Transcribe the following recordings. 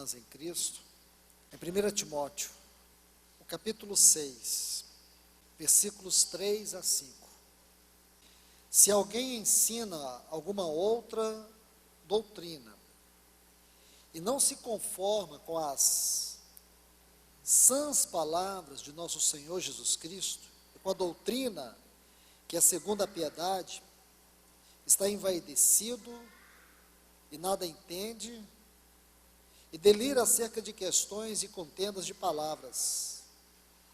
irmãs em Cristo, em 1 Timóteo, o capítulo 6, versículos 3 a 5. Se alguém ensina alguma outra doutrina e não se conforma com as sãs palavras de nosso Senhor Jesus Cristo, e com a doutrina que é segundo a piedade, está envaidecido e nada entende, e delira acerca de questões e contendas de palavras,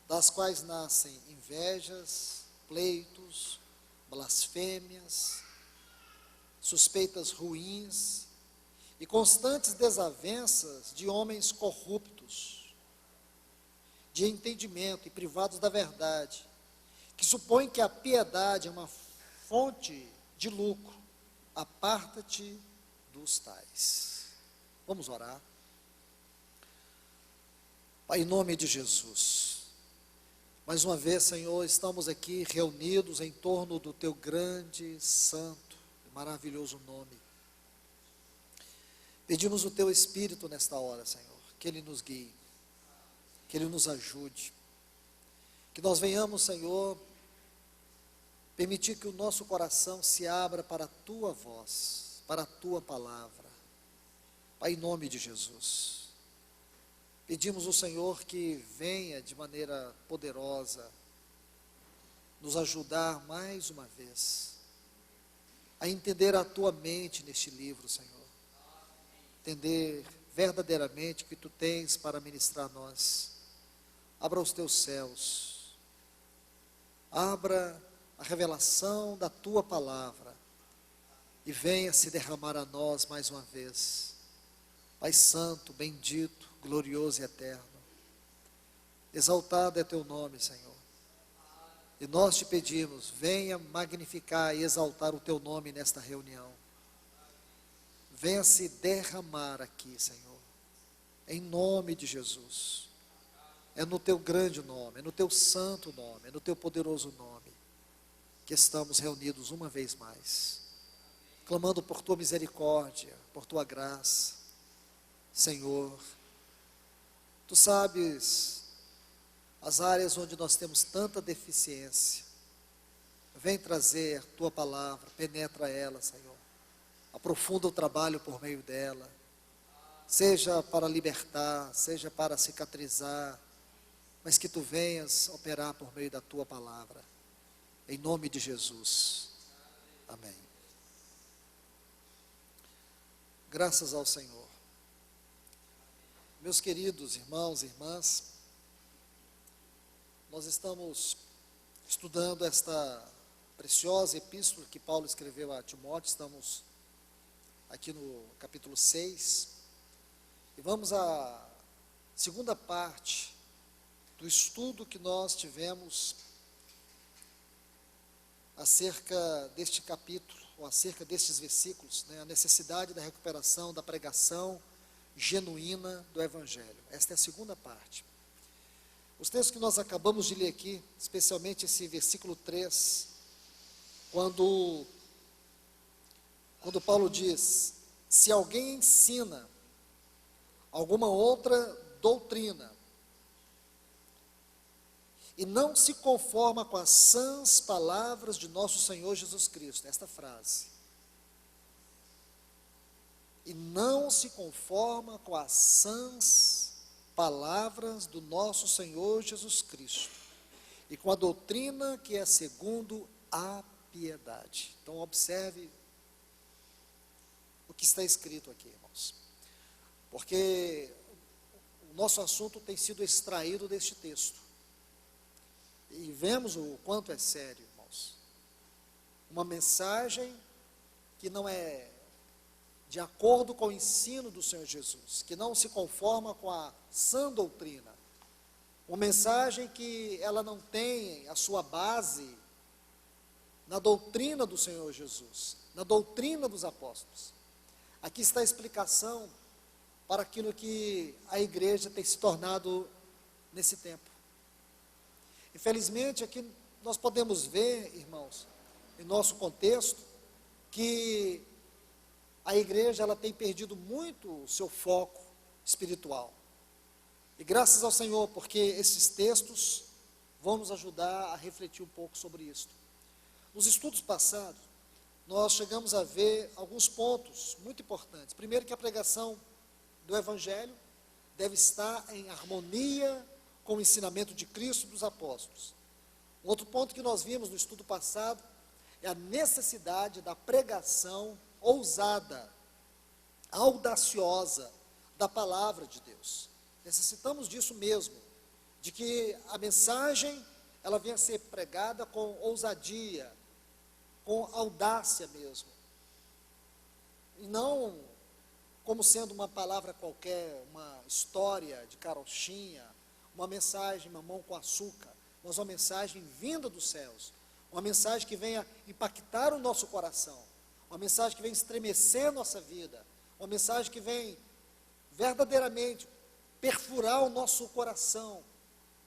das quais nascem invejas, pleitos, blasfêmias, suspeitas ruins e constantes desavenças de homens corruptos, de entendimento e privados da verdade, que supõem que a piedade é uma fonte de lucro. Aparta-te dos tais. Vamos orar. Pai, em nome de Jesus, mais uma vez, Senhor, estamos aqui reunidos em torno do Teu grande, santo e maravilhoso nome. Pedimos o Teu Espírito nesta hora, Senhor, que Ele nos guie, que Ele nos ajude, que nós venhamos, Senhor, permitir que o nosso coração se abra para a Tua voz, para a Tua palavra. Pai, em nome de Jesus, pedimos ao Senhor que venha de maneira poderosa nos ajudar mais uma vez a entender a Tua mente neste livro, Senhor. Entender verdadeiramente o que Tu tens para ministrar a nós. Abra os Teus céus, abra a revelação da Tua palavra e venha se derramar a nós mais uma vez. Pai santo, bendito, glorioso e eterno, exaltado é Teu nome, Senhor, e nós te pedimos, venha magnificar e exaltar o Teu nome nesta reunião, venha se derramar aqui, Senhor, em nome de Jesus. É no Teu grande nome, é no Teu santo nome, é no Teu poderoso nome que estamos reunidos uma vez mais, clamando por Tua misericórdia, por Tua graça. Senhor, Tu sabes as áreas onde nós temos tanta deficiência. Vem trazer Tua palavra, penetra ela, Senhor, aprofunda o trabalho por meio dela, seja para libertar, seja para cicatrizar, mas que Tu venhas operar por meio da Tua palavra, em nome de Jesus, amém. Graças ao Senhor. Meus queridos irmãos e irmãs, nós estamos estudando esta preciosa epístola que Paulo escreveu a Timóteo. Estamos aqui no capítulo 6, e vamos à segunda parte do estudo que nós tivemos acerca deste capítulo, ou acerca destes versículos, a necessidade da recuperação, da pregação genuína do Evangelho. Esta é a segunda parte. Os textos que nós acabamos de ler aqui, especialmente esse versículo 3, quando Paulo diz: se alguém ensina alguma outra doutrina e não se conforma com as sãs palavras de nosso Senhor Jesus Cristo, esta frase, e não se conforma com as sãs palavras do nosso Senhor Jesus Cristo, e com a doutrina que é segundo a piedade. Então observe o que está escrito aqui, irmãos, porque o nosso assunto tem sido extraído deste texto, e vemos o quanto é sério, irmãos. Uma mensagem que não é de acordo com o ensino do Senhor Jesus, que não se conforma com a sã doutrina, uma mensagem que ela não tem a sua base na doutrina do Senhor Jesus, na doutrina dos apóstolos. Aqui está a explicação para aquilo que a igreja tem se tornado nesse tempo. Infelizmente, aqui nós podemos ver, irmãos, em nosso contexto, que a igreja ela tem perdido muito o seu foco espiritual. E graças ao Senhor, porque esses textos vão nos ajudar a refletir um pouco sobre isso. Nos estudos passados, nós chegamos a ver alguns pontos muito importantes. Primeiro, que a pregação do Evangelho deve estar em harmonia com o ensinamento de Cristo e dos apóstolos. Outro ponto que nós vimos no estudo passado é a necessidade da pregação ousada, audaciosa da palavra de Deus. Necessitamos disso mesmo, de que a mensagem ela venha a ser pregada com ousadia, com audácia mesmo, e não como sendo uma palavra qualquer, uma história de carochinha, uma mensagem mamão com açúcar, mas uma mensagem vinda dos céus, uma mensagem que venha impactar o nosso coração, uma mensagem que venha estremecer a nossa vida, uma mensagem que venha verdadeiramente perfurar o nosso coração,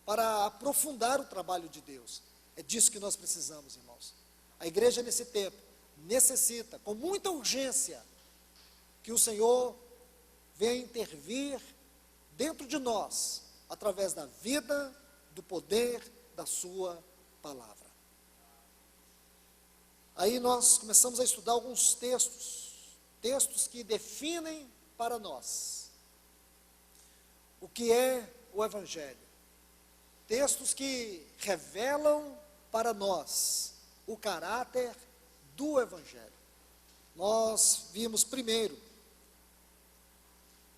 para aprofundar o trabalho de Deus. É disso que nós precisamos, irmãos. A igreja nesse tempo necessita, com muita urgência, que o Senhor venha intervir dentro de nós, através da vida, do poder da sua palavra. Aí nós começamos a estudar alguns textos que definem para nós o que é o Evangelho. Textos que revelam para nós o caráter do Evangelho. Nós vimos primeiro,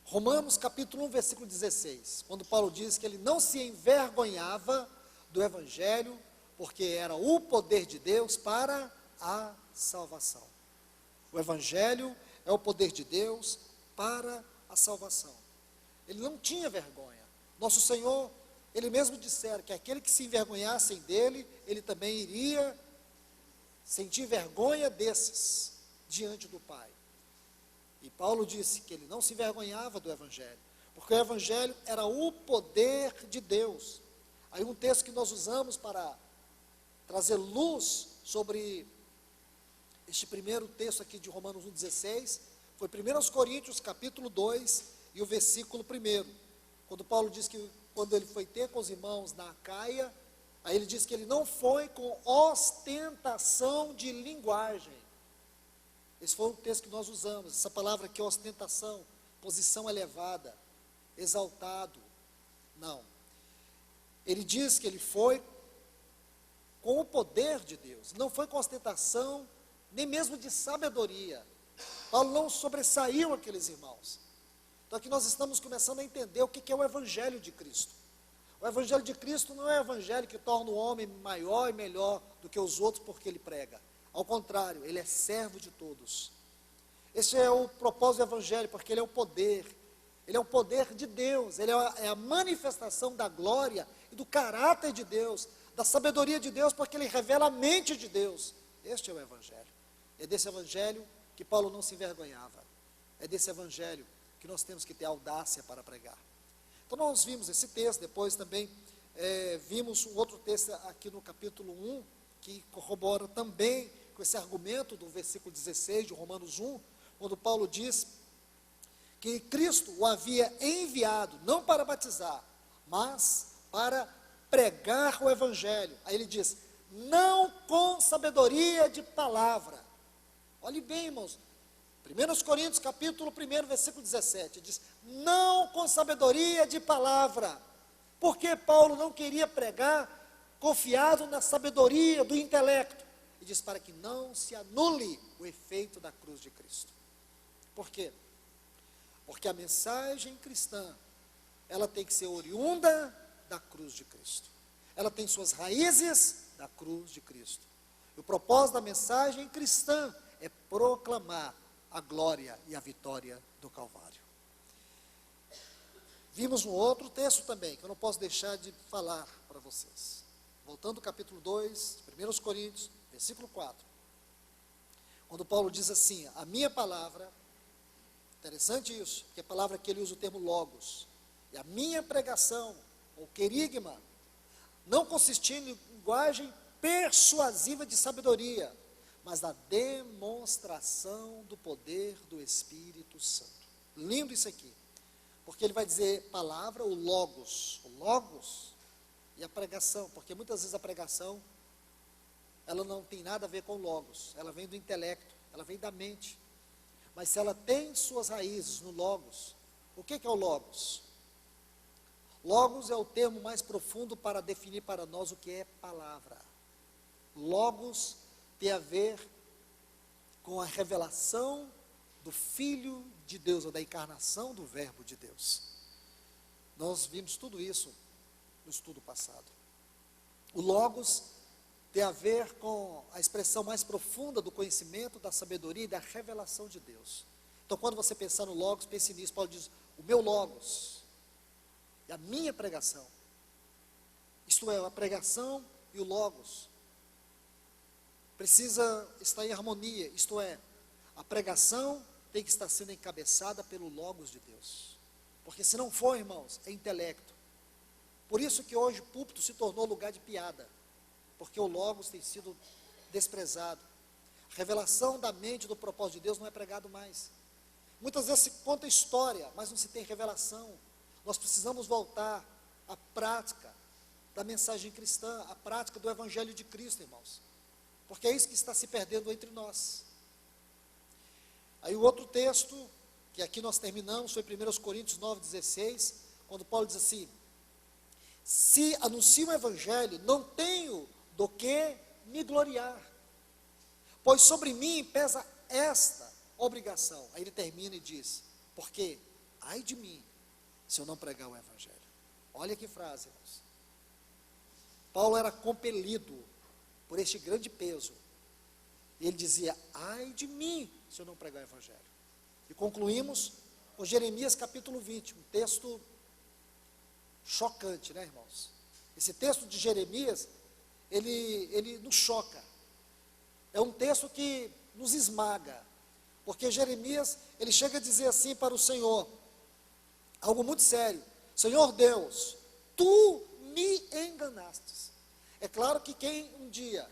Romanos capítulo 1, versículo 16, quando Paulo diz que ele não se envergonhava do Evangelho, porque era o poder de Deus para a salvação. O Evangelho é o poder de Deus para a salvação. Ele não tinha vergonha. Nosso Senhor, Ele mesmo dissera que aquele que se envergonhassem dele, ele também iria sentir vergonha desses diante do Pai. E Paulo disse que ele não se envergonhava do Evangelho, porque o Evangelho era o poder de Deus. Aí um texto que nós usamos para trazer luz sobre este primeiro texto aqui de Romanos 1,16, foi 1 Coríntios capítulo 2 e o versículo 1, quando Paulo diz que quando ele foi ter com os irmãos na Acaia, aí ele diz que ele não foi com ostentação de linguagem. Esse foi o texto que nós usamos, essa palavra aqui, ostentação, posição elevada, exaltado. Não. Ele diz que ele foi com o poder de Deus, não foi com ostentação, nem mesmo de sabedoria. Paulo não sobressaiu aqueles irmãos. Então aqui nós estamos começando a entender o que é o Evangelho de Cristo. O Evangelho de Cristo não é o Evangelho que torna o homem maior e melhor do que os outros porque ele prega. Ao contrário, ele é servo de todos. Esse é o propósito do Evangelho, porque ele é o poder. Ele é o poder de Deus, ele é a manifestação da glória e do caráter de Deus, da sabedoria de Deus, porque ele revela a mente de Deus. Este é o Evangelho. É desse Evangelho que Paulo não se envergonhava. É desse Evangelho que nós temos que ter audácia para pregar. Então nós vimos esse texto, depois também vimos um outro texto aqui no capítulo 1, que corrobora também com esse argumento do versículo 16 de Romanos 1, quando Paulo diz que Cristo o havia enviado, não para batizar, mas para pregar o Evangelho. Aí ele diz, não com sabedoria de palavra. Olhe bem, irmãos, 1 Coríntios capítulo 1, versículo 17, diz, não com sabedoria de palavra, porque Paulo não queria pregar confiado na sabedoria do intelecto, e diz, para que não se anule o efeito da cruz de Cristo. Por quê? Porque a mensagem cristã, ela tem que ser oriunda da cruz de Cristo, ela tem suas raízes da cruz de Cristo. E o propósito da mensagem cristã é proclamar a glória e a vitória do Calvário. Vimos um outro texto também, que eu não posso deixar de falar para vocês. Voltando ao capítulo 2, 1 Coríntios, versículo 4. Quando Paulo diz assim, a minha palavra, interessante isso, porque a palavra que ele usa o termo logos, e a minha pregação, ou querigma, não consistia em linguagem persuasiva de sabedoria, mas da demonstração do poder do Espírito Santo. Lindo isso aqui. porque ele vai dizer palavra, o logos e a pregação, porque muitas vezes a pregação, ela não tem nada a ver com logos, ela vem do intelecto, ela vem da mente, mas se ela tem suas raízes no logos, o que é o logos? Logos é o termo mais profundo para definir para nós o que é palavra. Logos tem a ver com a revelação do Filho de Deus, ou da encarnação do Verbo de Deus. Nós vimos tudo isso no estudo passado. O Logos tem a ver com a expressão mais profunda do conhecimento, da sabedoria e da revelação de Deus. Então, quando você pensar no Logos, pense nisso. Paulo diz, o meu Logos, e a minha pregação, isto é, a pregação e o Logos, precisa estar em harmonia, isto é, a pregação tem que estar sendo encabeçada pelo Logos de Deus, porque se não for, irmãos, é intelecto. Por isso que hoje o púlpito se tornou lugar de piada, porque o Logos tem sido desprezado. A revelação da mente, do propósito de Deus não é pregado mais. Muitas vezes se conta história, mas não se tem revelação. Nós precisamos voltar à prática da mensagem cristã, à prática do Evangelho de Cristo, irmãos, porque é isso que está se perdendo entre nós. Aí o outro texto, que aqui nós terminamos, foi 1 Coríntios 9,16, quando Paulo diz assim, se anuncio o Evangelho, não tenho do que me gloriar, pois sobre mim pesa esta obrigação. Aí ele termina e diz, porque, ai de mim, se eu não pregar o Evangelho. Olha que frase, irmãos. Paulo era compelido por este grande peso, e ele dizia, ai de mim, se eu não pregar o Evangelho. E concluímos com Jeremias capítulo 20, um texto chocante, né, irmãos? Esse texto de Jeremias, ele nos choca. É um texto que nos esmaga, porque Jeremias, ele chega a dizer assim para o Senhor, algo muito sério, Senhor Deus, tu me enganastes. É claro que quem um dia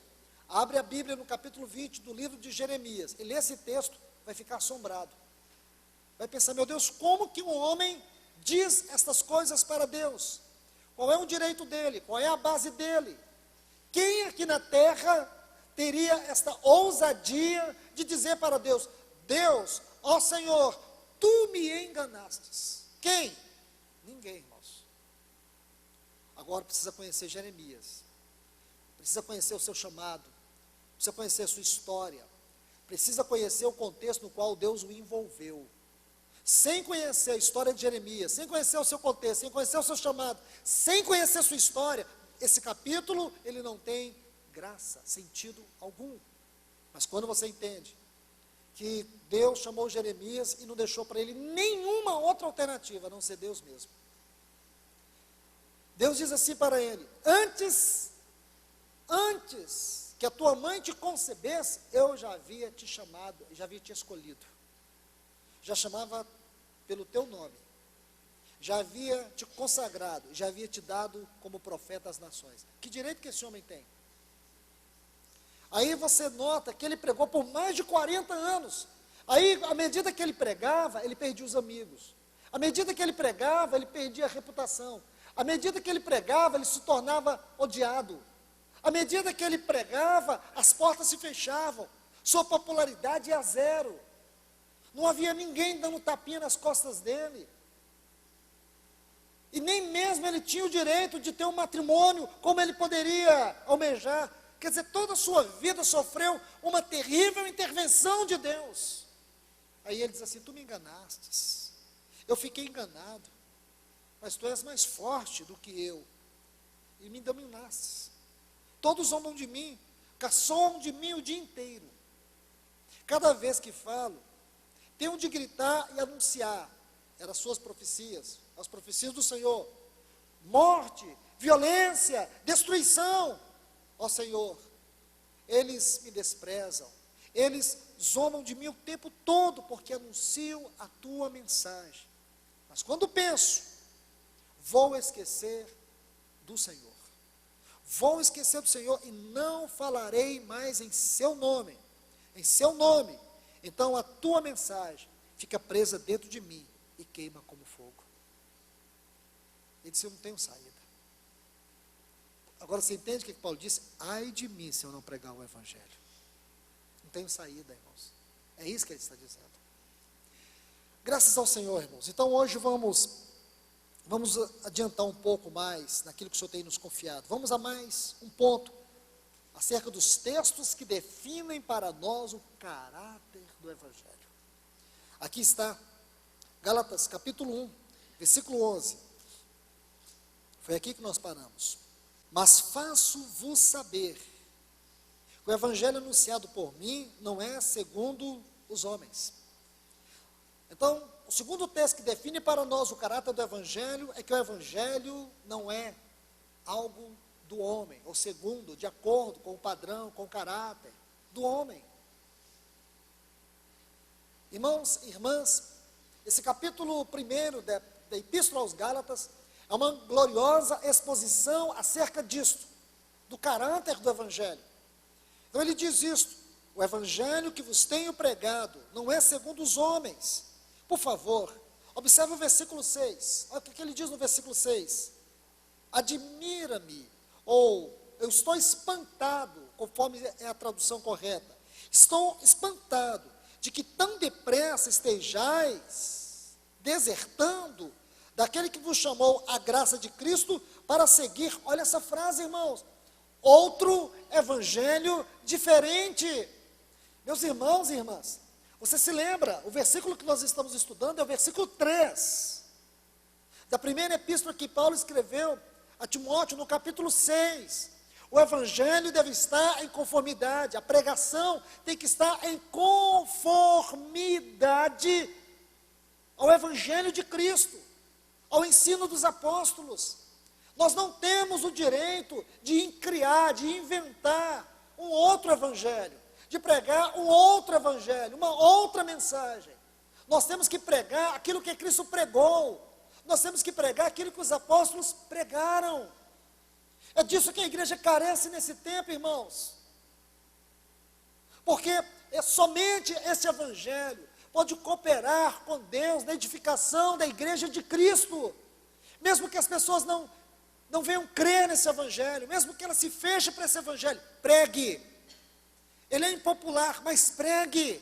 abre a Bíblia no capítulo 20 do livro de Jeremias, e lê esse texto, vai ficar assombrado. Vai pensar, meu Deus, como que um homem diz estas coisas para Deus? Qual é o direito dele? Qual é a base dele? Quem aqui na terra teria esta ousadia de dizer para Deus, Deus, ó Senhor, tu me enganastes? Quem? Ninguém, irmãos. Agora precisa conhecer Jeremias, precisa conhecer o seu chamado, precisa conhecer a sua história, precisa conhecer o contexto no qual Deus o envolveu. Sem conhecer a história de Jeremias, sem conhecer o seu contexto, sem conhecer o seu chamado, sem conhecer a sua história, esse capítulo, ele não tem graça, sentido algum. Mas quando você entende que Deus chamou Jeremias e não deixou para ele nenhuma outra alternativa, a não ser Deus mesmo. Deus diz assim para ele, antes que a tua mãe te concebesse, eu já havia te chamado, já havia te escolhido. Já chamava pelo teu nome, já havia te consagrado, já havia te dado como profeta às nações. Que direito que esse homem tem? Aí você nota que ele pregou por mais de 40 anos, aí à medida que ele pregava, ele perdia os amigos, à medida que ele pregava, ele perdia a reputação, à medida que ele pregava, ele se tornava odiado, à medida que ele pregava, as portas se fechavam, sua popularidade ia a zero. Não havia ninguém dando tapinha nas costas dele. E nem mesmo ele tinha o direito de ter um matrimônio como ele poderia almejar. Quer dizer, toda a sua vida sofreu uma terrível intervenção de Deus. Aí ele diz assim, tu me enganastes. Eu fiquei enganado. Mas tu és mais forte do que eu. E me dominastes. Todos zombam de mim. Caçoam de mim o dia inteiro. Cada vez que falo, tenho de gritar e anunciar, eram as suas profecias, as profecias do Senhor, morte, violência, destruição, ó Senhor, eles me desprezam, eles zombam de mim o tempo todo, porque anunciam a tua mensagem, mas quando penso, vou esquecer do Senhor, e não falarei mais em seu nome, então a tua mensagem fica presa dentro de mim e queima como fogo. Ele disse: eu não tenho saída. Agora você entende o que Paulo disse? Ai de mim se eu não pregar o Evangelho. Não tenho saída, irmãos. É isso que ele está dizendo. Graças ao Senhor, irmãos. Então hoje vamos adiantar um pouco mais naquilo que o Senhor tem nos confiado. Vamos a mais um ponto acerca dos textos que definem para nós o caráter do Evangelho. Aqui está, Gálatas capítulo 1, versículo 11. Foi aqui que nós paramos. Mas faço-vos saber que o Evangelho anunciado por mim não é segundo os homens. Então, o segundo texto que define para nós o caráter do Evangelho é que o Evangelho não é algo do homem, ou segundo, de acordo com o padrão, com o caráter do homem. Irmãos e irmãs, esse capítulo 1 da Epístola aos Gálatas é uma gloriosa exposição acerca disto, do caráter do Evangelho. Então ele diz isto: o Evangelho que vos tenho pregado não é segundo os homens. Por favor, observe o versículo 6. Olha o que ele diz no versículo 6. Admira-me, ou eu estou espantado, conforme é a tradução correta. Estou espantado de que tão depressa estejais desertando daquele que vos chamou a graça de Cristo para seguir, olha essa frase, irmãos, outro evangelho diferente. Meus irmãos e irmãs, você se lembra, o versículo que nós estamos estudando é o versículo 3, da primeira epístola que Paulo escreveu a Timóteo, no capítulo 6. O evangelho deve estar em conformidade, a pregação tem que estar em conformidade ao evangelho de Cristo, ao ensino dos apóstolos. Nós não temos o direito de criar, de inventar um outro evangelho, de pregar um outro evangelho, uma outra mensagem. Nós temos que pregar aquilo que Cristo pregou, nós temos que pregar aquilo que os apóstolos pregaram. É disso que a igreja carece nesse tempo, irmãos, porque é somente esse evangelho pode cooperar com Deus na edificação da igreja de Cristo. Mesmo que as pessoas não venham crer nesse evangelho, mesmo que elas se fechem para esse evangelho, pregue. Ele é impopular, mas pregue.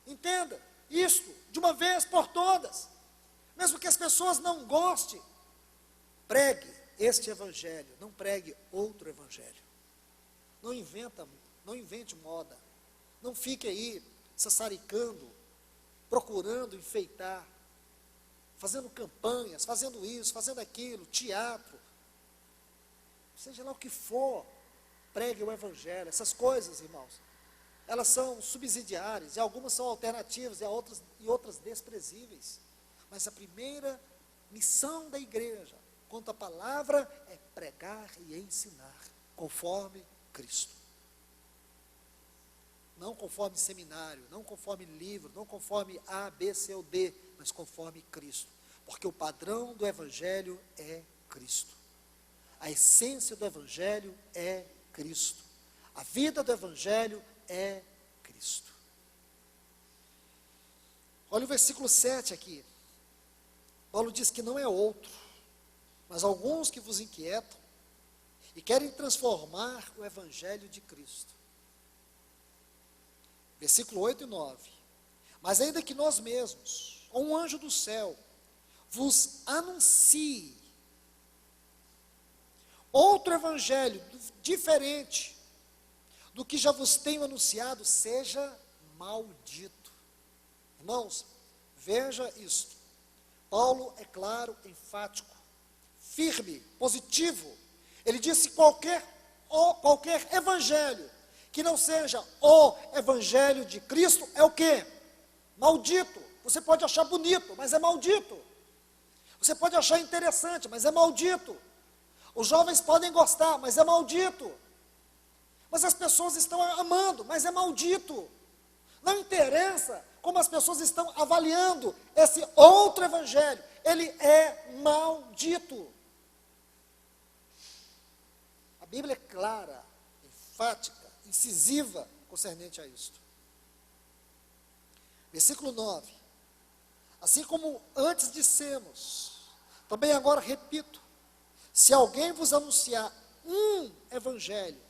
Entenda isto de uma vez por todas. Mesmo que as pessoas não gostem, pregue este evangelho, não pregue outro evangelho. Não invente moda. Não fique aí sassaricando, procurando enfeitar, fazendo campanhas, fazendo isso, fazendo aquilo, teatro, seja lá o que for, pregue o evangelho. Essas coisas, irmãos, elas são subsidiárias, e algumas são alternativas, e outras desprezíveis. Mas a primeira missão da igreja, quanto à palavra, é pregar e ensinar, conforme Cristo. Não conforme seminário, não conforme livro, não conforme A, B, C ou D, mas conforme Cristo. Porque o padrão do evangelho é Cristo. A essência do evangelho é Cristo. A vida do evangelho é Cristo. Olha o versículo 7 aqui. Paulo diz que não é outro, mas alguns que vos inquietam e querem transformar o evangelho de Cristo. Versículo 8 e 9. Mas ainda que nós mesmos, ou um anjo do céu, vos anuncie outro evangelho diferente do que já vos tenho anunciado, seja maldito. Irmãos, veja isto. Paulo é claro, enfático, firme, positivo. Ele disse qualquer evangelho que não seja o evangelho de Cristo é o quê? Maldito. Você pode achar bonito, mas é maldito. Você pode achar interessante, mas é maldito. Os jovens podem gostar, mas é maldito. Mas as pessoas estão amando, mas é maldito. Não interessa como as pessoas estão avaliando esse outro evangelho, ele é maldito. A Bíblia é clara, enfática, incisiva concernente a isto. Versículo 9. Assim como antes dissemos, Também agora repito, se alguém vos anunciar um evangelho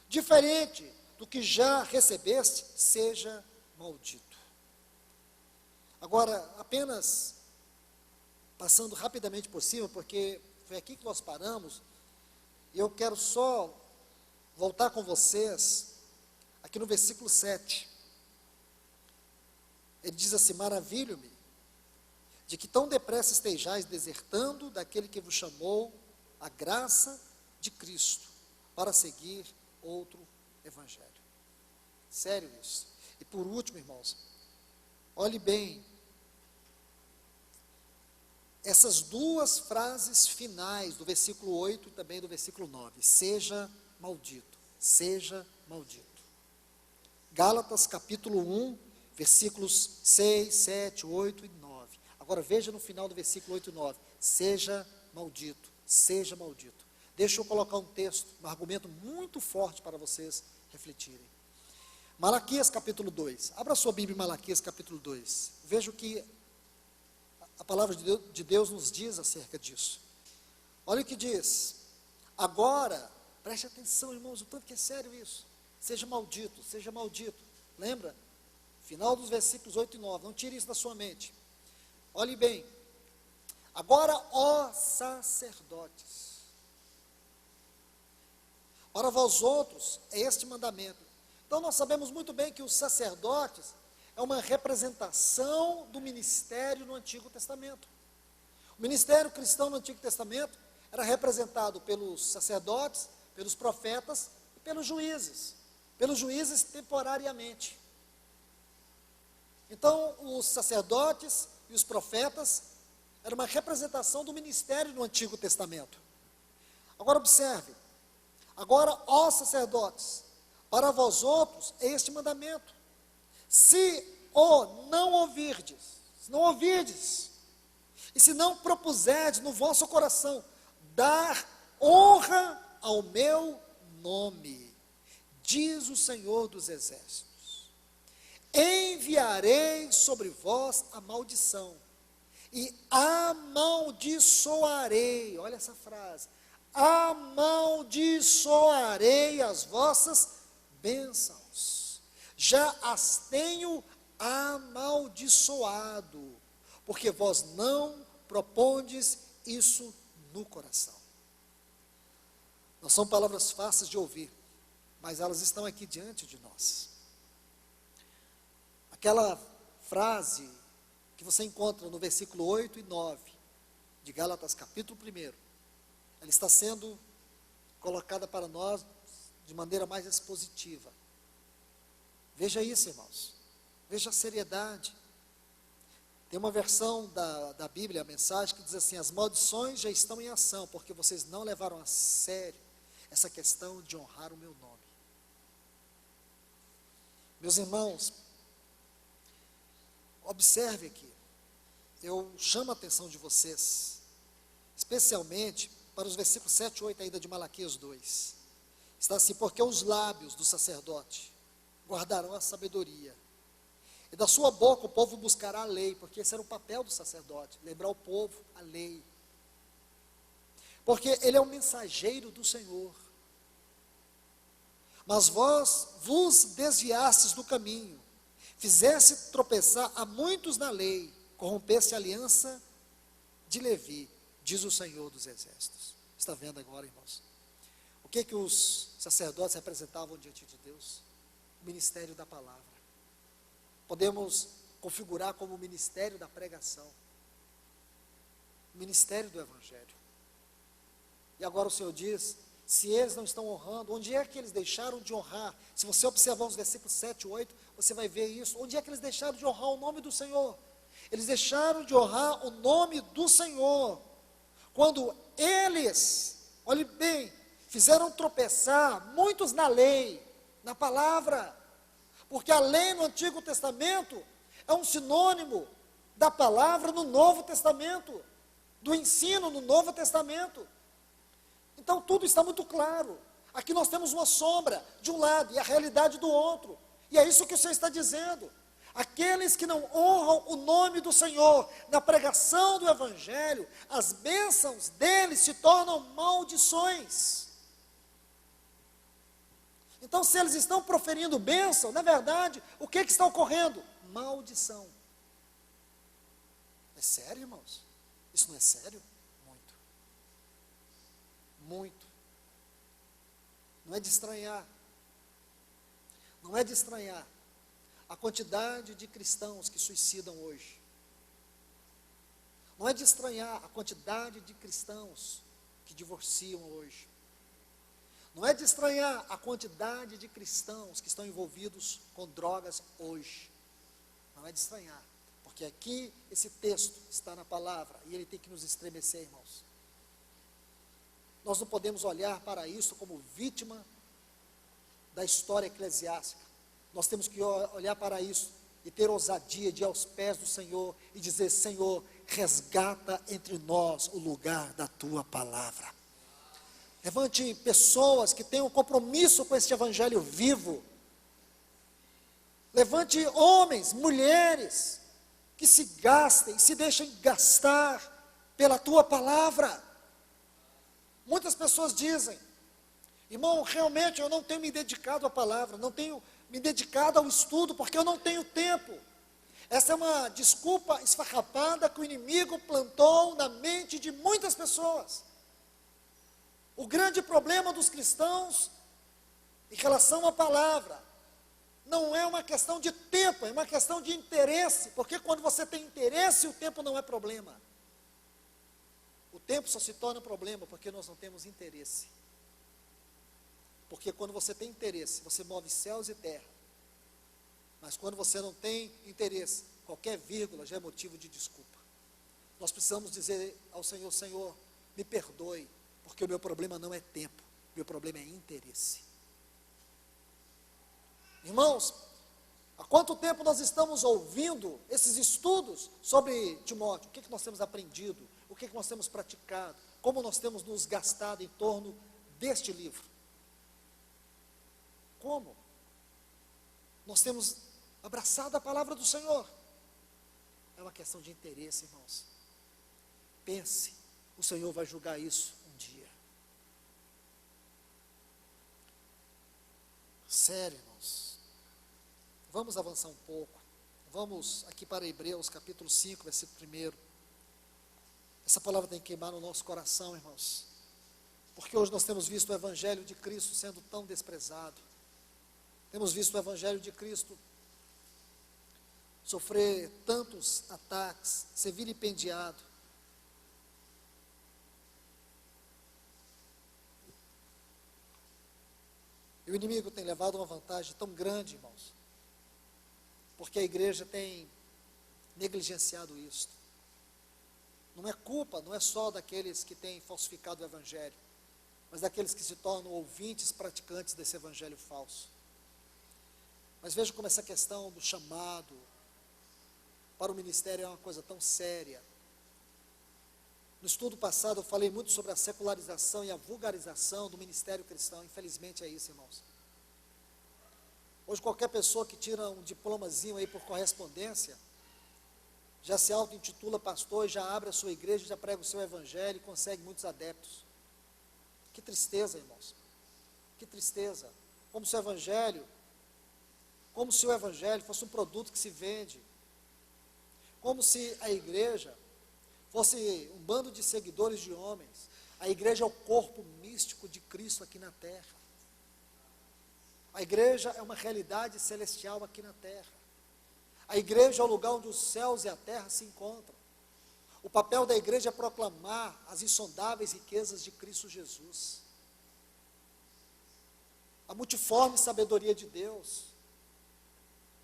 diferente do que já recebeste, seja maldito. Agora, apenas passando rapidamente por cima, porque foi aqui que nós paramos, e eu quero só voltar com vocês, aqui no versículo 7. Ele diz assim: maravilho-me de que tão depressa estejais desertando daquele que vos chamou a graça de Cristo, para seguir outro evangelho. Sério isso. E por último, irmãos, olhe bem, essas duas frases finais do versículo 8 e também do versículo 9, seja maldito, seja maldito. Gálatas capítulo 1, versículos 6, 7, 8 e 9. Agora veja no final do versículo 8 e 9, seja maldito, seja maldito. Deixa eu colocar um texto, um argumento muito forte para vocês refletirem. Malaquias capítulo 2, abra sua Bíblia em Malaquias capítulo 2, veja o que a palavra de Deus nos diz acerca disso. Olha o que diz: agora, preste atenção, irmãos, o tanto que é sério isso, seja maldito, seja maldito. Lembra? Final dos versículos 8 e 9, não tire isso da sua mente. Olhe bem, agora, ó sacerdotes, para vós outros é este mandamento. Então nós sabemos muito bem que os sacerdotes é uma representação do ministério no Antigo Testamento. O ministério cristão no Antigo Testamento era representado pelos sacerdotes, pelos profetas e pelos juízes temporariamente. Então, os sacerdotes e os profetas eram uma representação do ministério no Antigo Testamento. Agora observe, agora, ó sacerdotes, para vós outros é este mandamento: se o não ouvirdes, se não ouvirdes, e se não propuserdes no vosso coração dar honra ao meu nome, diz o Senhor dos Exércitos, enviarei sobre vós a maldição, e amaldiçoarei, olha essa frase, amaldiçoarei as vossas bênçãos, já as tenho amaldiçoado, porque vós não propondes isso no coração. Não são palavras fáceis de ouvir, mas elas estão aqui diante de nós. Aquela frase que você encontra no versículo 8 e 9 de Gálatas capítulo 1, ela está sendo colocada para nós de maneira mais expositiva. Veja isso, irmãos, veja a seriedade. Tem uma versão da Bíblia, a mensagem, que diz assim: as maldições já estão em ação, porque vocês não levaram a sério essa questão de honrar o meu nome. Meus irmãos, observe aqui, eu chamo a atenção de vocês, especialmente para os versículos 7 e 8 ainda de Malaquias 2. Está assim: porque os lábios do sacerdote guardarão a sabedoria, e da sua boca o povo buscará a lei, porque esse era o papel do sacerdote, lembrar o povo a lei, porque ele é o mensageiro do Senhor. Mas vós vos desviastes do caminho, fizeste tropeçar a muitos na lei, corrompeste a aliança de Levi, diz o Senhor dos Exércitos. Está vendo agora, irmãos? O que os sacerdotes representavam diante de Deus? O ministério da palavra. Podemos configurar como o ministério da pregação, o ministério do Evangelho. E agora o Senhor diz: se eles não estão honrando, onde é que eles deixaram de honrar? Se você observar os versículos 7 e 8, você vai ver isso. Onde é que eles deixaram de honrar o nome do Senhor? Eles deixaram de honrar o nome do Senhor, quando eles, olhe bem, fizeram tropeçar muitos na lei, na palavra, porque a lei no Antigo Testamento é um sinônimo da palavra no Novo Testamento, do ensino no Novo Testamento. Então tudo está muito claro. Aqui nós temos uma sombra de um lado e a realidade do outro, e é isso que o Senhor está dizendo. Aqueles que não honram o nome do Senhor na pregação do Evangelho, as bênçãos deles se tornam maldições. Então, se eles estão proferindo bênção, na verdade, o que está ocorrendo? Maldição. É sério, irmãos? Isso não é sério? Muito. Muito. Não é de estranhar. Não é de estranhar a quantidade de cristãos que suicidam hoje. Não é de estranhar a quantidade de cristãos que divorciam hoje. Não é de estranhar a quantidade de cristãos que estão envolvidos com drogas hoje. Não é de estranhar, porque aqui esse texto está na palavra e ele tem que nos estremecer, irmãos. Nós não podemos olhar para isso como vítima da história eclesiástica. Nós temos que olhar para isso e ter ousadia de ir aos pés do Senhor e dizer: Senhor, resgata entre nós o lugar da tua palavra. Levante pessoas que tenham compromisso com este evangelho vivo. Levante homens, mulheres, que se gastem, se deixem gastar pela tua palavra. Muitas pessoas dizem: irmão, realmente eu não tenho me dedicado à palavra, não tenho me dedicado ao estudo, porque eu não tenho tempo. Essa é uma desculpa esfarrapada que o inimigo plantou na mente de muitas pessoas. O grande problema dos cristãos em relação à palavra não é uma questão de tempo, é uma questão de interesse, porque quando você tem interesse, o tempo não é problema. O tempo só se torna problema porque nós não temos interesse. Porque quando você tem interesse, você move céus e terra. Mas quando você não tem interesse, qualquer vírgula já é motivo de desculpa. Nós precisamos dizer ao Senhor: Senhor, me perdoe, porque o meu problema não é tempo, meu problema é interesse. Irmãos, há quanto tempo nós estamos ouvindo esses estudos sobre Timóteo? O que nós temos aprendido? O que nós temos praticado? Como nós temos nos gastado em torno deste livro? Como? Nós temos abraçado a palavra do Senhor. É uma questão de interesse, irmãos. Pense, o Senhor vai julgar isso um dia. Sério, irmãos. Vamos avançar um pouco. Vamos aqui para Hebreus, capítulo 5, versículo 1. Essa palavra tem que queimar no nosso coração, irmãos. Porque hoje nós temos visto o Evangelho de Cristo sendo tão desprezado. Temos visto o Evangelho de Cristo sofrer tantos ataques, ser vilipendiado. E o inimigo tem levado uma vantagem tão grande, irmãos, porque a igreja tem negligenciado isso. Não é culpa, não é só daqueles que têm falsificado o Evangelho, mas daqueles que se tornam ouvintes, praticantes desse Evangelho falso. Mas veja como essa questão do chamado para o ministério é uma coisa tão séria. No estudo passado eu falei muito sobre a secularização e a vulgarização do ministério cristão. Infelizmente é isso, irmãos. Hoje qualquer pessoa que tira um diplomazinho aí por correspondência, já se auto-intitula pastor, já abre a sua igreja, já prega o seu evangelho e consegue muitos adeptos. Que tristeza, irmãos. Que tristeza. Como se o evangelho fosse um produto que se vende. Como se a igreja fosse um bando de seguidores de homens. A igreja é o corpo místico de Cristo aqui na terra. A igreja é uma realidade celestial aqui na terra. A igreja é o lugar onde os céus e a terra se encontram. O papel da igreja é proclamar as insondáveis riquezas de Cristo Jesus. A multiforme sabedoria de Deus.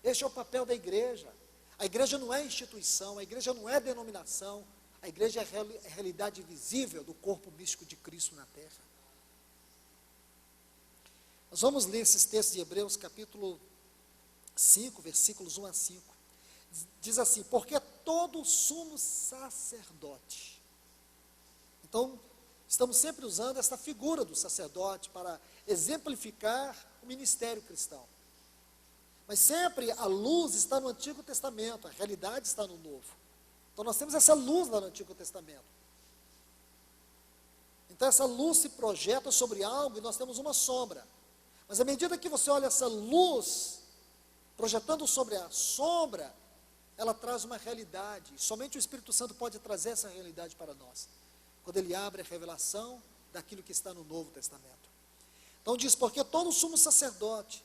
Este é o papel da igreja. A igreja não é instituição, a igreja não é denominação, a igreja é a realidade visível do corpo místico de Cristo na terra. Nós vamos ler esses textos de Hebreus, capítulo 5, versículos 1 a 5. Diz assim: porque todo sumo sacerdote. Então, estamos sempre usando essa figura do sacerdote para exemplificar o ministério cristão. Mas sempre a luz está no Antigo Testamento, a realidade está no Novo. Então nós temos essa luz lá no Antigo Testamento. Então essa luz se projeta sobre algo e nós temos uma sombra. Mas à medida que você olha essa luz projetando sobre a sombra, ela traz uma realidade. Somente o Espírito Santo pode trazer essa realidade para nós, quando ele abre a revelação daquilo que está no Novo Testamento. Então diz, porque todo sumo sacerdote,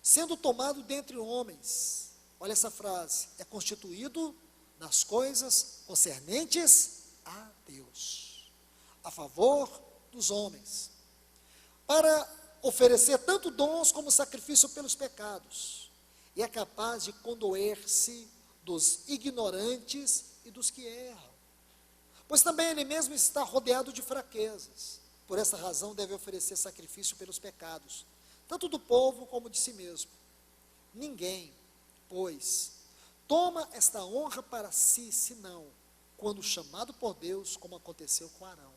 sendo tomado dentre homens, olha essa frase, é constituído nas coisas concernentes a Deus, a favor dos homens, para oferecer tanto dons como sacrifício pelos pecados, e é capaz de condoer-se dos ignorantes e dos que erram, pois também ele mesmo está rodeado de fraquezas. Por essa razão deve oferecer sacrifício pelos pecados, tanto do povo como de si mesmo. Ninguém, pois, toma esta honra para si, senão quando chamado por Deus, como aconteceu com Arão.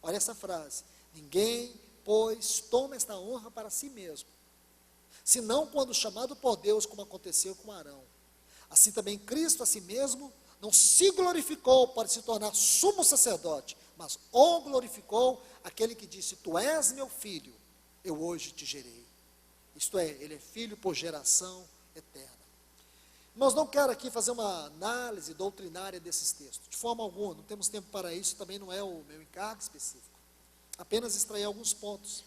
Olha essa frase, ninguém, pois, toma esta honra para si mesmo, senão quando chamado por Deus, como aconteceu com Arão. Assim também Cristo a si mesmo não se glorificou para se tornar sumo sacerdote, mas o glorificou aquele que disse, tu és meu filho, eu hoje te gerei. Isto é, ele é filho por geração eterna. Mas não quero aqui fazer uma análise doutrinária desses textos, de forma alguma, não temos tempo para isso, também não é o meu encargo específico. Apenas extrair alguns pontos.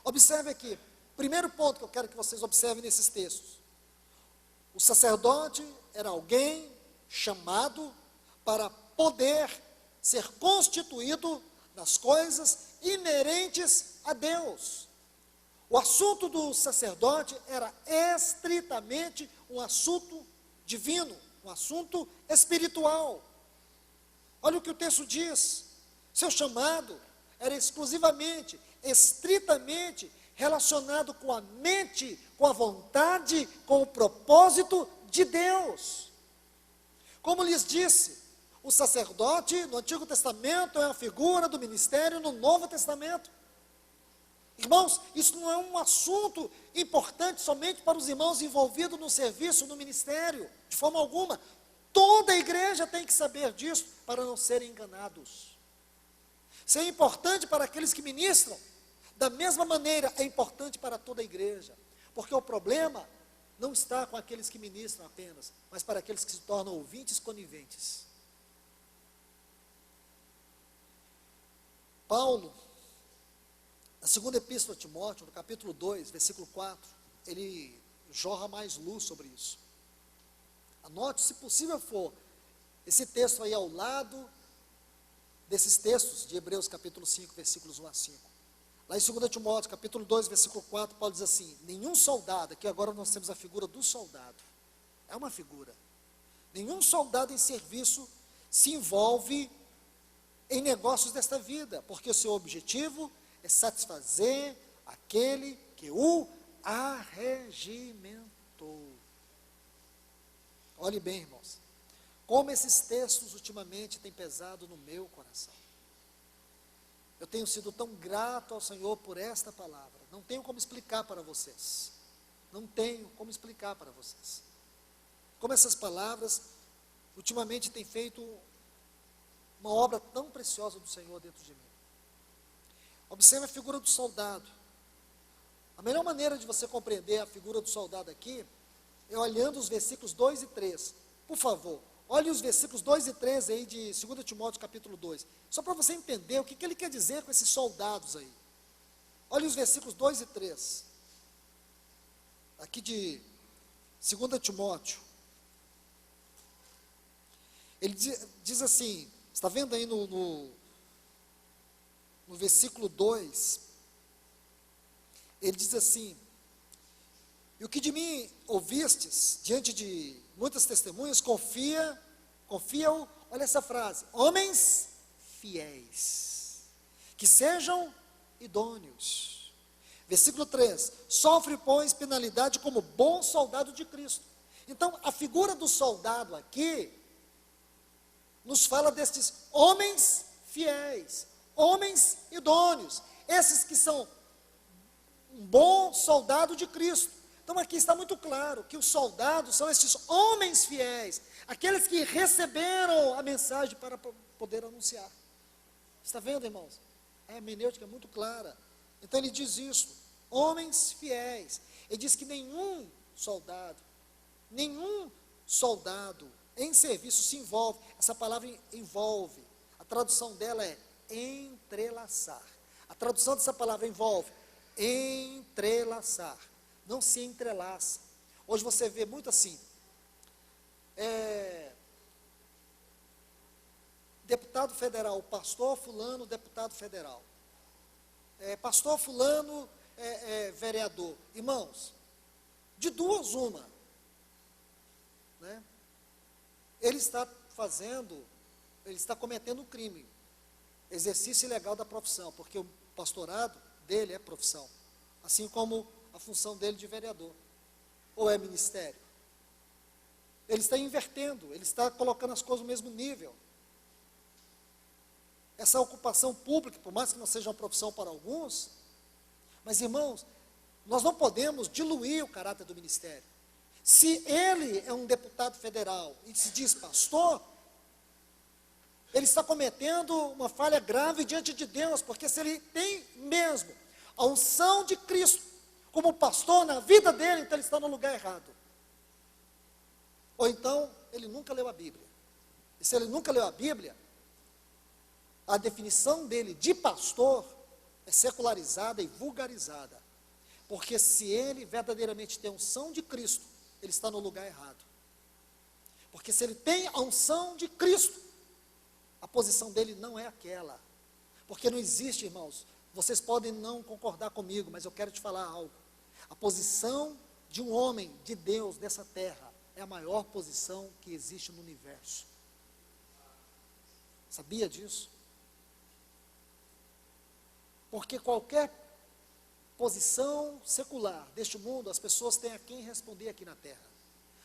Observe aqui, primeiro ponto que eu quero que vocês observem nesses textos. O sacerdote era alguém chamado para poder ser constituído nas coisas inerentes a Deus. O assunto do sacerdote era estritamente um assunto divino, um assunto espiritual. Olha o que o texto diz, seu chamado era exclusivamente, estritamente relacionado com a mente, com a vontade, com o propósito de Deus. Como lhes disse, o sacerdote no Antigo Testamento é a figura do ministério no Novo Testamento. Irmãos, isso não é um assunto importante somente para os irmãos envolvidos no serviço, no ministério, de forma alguma. Toda a igreja tem que saber disso para não serem enganados. Isso é importante para aqueles que ministram, da mesma maneira é importante para toda a igreja, porque o problema não está com aqueles que ministram apenas, mas para aqueles que se tornam ouvintes coniventes. Paulo, na segunda epístola a Timóteo, no capítulo 2, versículo 4, ele jorra mais luz sobre isso. Anote, se possível for, esse texto aí ao lado desses textos de Hebreus capítulo 5, versículos 1 a 5. Lá em 2 Timóteo, capítulo 2, versículo 4, Paulo diz assim, nenhum soldado, aqui agora nós temos a figura do soldado, é uma figura, nenhum soldado em serviço se envolve em negócios desta vida, porque o seu objetivo é satisfazer aquele que o arregimentou. Olhe bem, irmãos, como esses textos ultimamente têm pesado no meu coração. Eu tenho sido tão grato ao Senhor por esta palavra. Não tenho como explicar para vocês. Não tenho como explicar para vocês. Como essas palavras ultimamente têm feito uma obra tão preciosa do Senhor dentro de mim. Observe a figura do soldado. A melhor maneira de você compreender a figura do soldado aqui é olhando os versículos 2 e 3. Por favor, olhe os versículos 2 e 3 aí de 2 Timóteo capítulo 2. Só para você entender o que ele quer dizer com esses soldados aí. Olhe os versículos 2 e 3. Aqui de 2 Timóteo. Ele diz assim, está vendo aí no versículo 2, ele diz assim, e o que de mim ouvistes, diante de muitas testemunhas, confia-o, olha essa frase, homens fiéis, que sejam idôneos. Versículo 3, sofre, pois, penalidade como bom soldado de Cristo. Então, a figura do soldado aqui, nos fala destes homens fiéis, homens idôneos, esses que são um bom soldado de Cristo, Então aqui está muito claro que os soldados são esses homens fiéis, aqueles que receberam a mensagem para poder anunciar. Está vendo, irmãos? A hermenêutica é muito clara. Então ele diz isso, homens fiéis. Ele diz que nenhum soldado em serviço se envolve. Essa palavra envolve, a tradução dela é entrelaçar. A tradução dessa palavra envolve entrelaçar. Não se entrelaça. Hoje você vê muito assim, deputado federal, pastor fulano, deputado federal, pastor fulano, vereador. Irmãos, de duas uma, né? Ele está cometendo um crime, exercício ilegal da profissão, porque o pastorado dele é profissão, assim como a função dele de vereador, ou é ministério. Ele está invertendo, ele está colocando as coisas no mesmo nível. Essa ocupação pública, por mais que não seja uma profissão para alguns, mas irmãos, nós não podemos diluir o caráter do ministério. Se ele é um deputado federal e se diz pastor, ele está cometendo uma falha grave diante de Deus, porque se ele tem mesmo a unção de Cristo como pastor na vida dele, então ele está no lugar errado. Ou então, ele nunca leu a Bíblia. E se ele nunca leu a Bíblia, a definição dele de pastor é secularizada e vulgarizada. Porque se ele verdadeiramente tem a unção de Cristo, ele está no lugar errado. Porque se ele tem a unção de Cristo, a posição dele não é aquela. Porque não existe, irmãos, vocês podem não concordar comigo, mas eu quero te falar algo. A posição de um homem de Deus nessa terra é a maior posição que existe no universo. Sabia disso? Porque qualquer posição secular deste mundo, as pessoas têm a quem responder aqui na terra.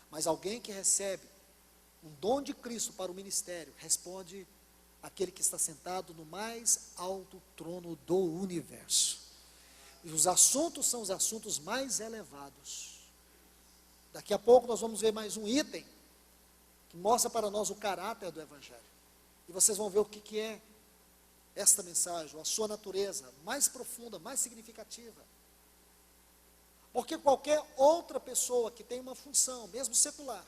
Mas alguém que recebe um dom de Cristo para o ministério, responde aquele que está sentado no mais alto trono do universo. E os assuntos são os assuntos mais elevados. Daqui a pouco nós vamos ver mais um item que mostra para nós o caráter do Evangelho. E vocês vão ver o que é esta mensagem, a sua natureza mais profunda, mais significativa. Porque qualquer outra pessoa que tem uma função, mesmo secular,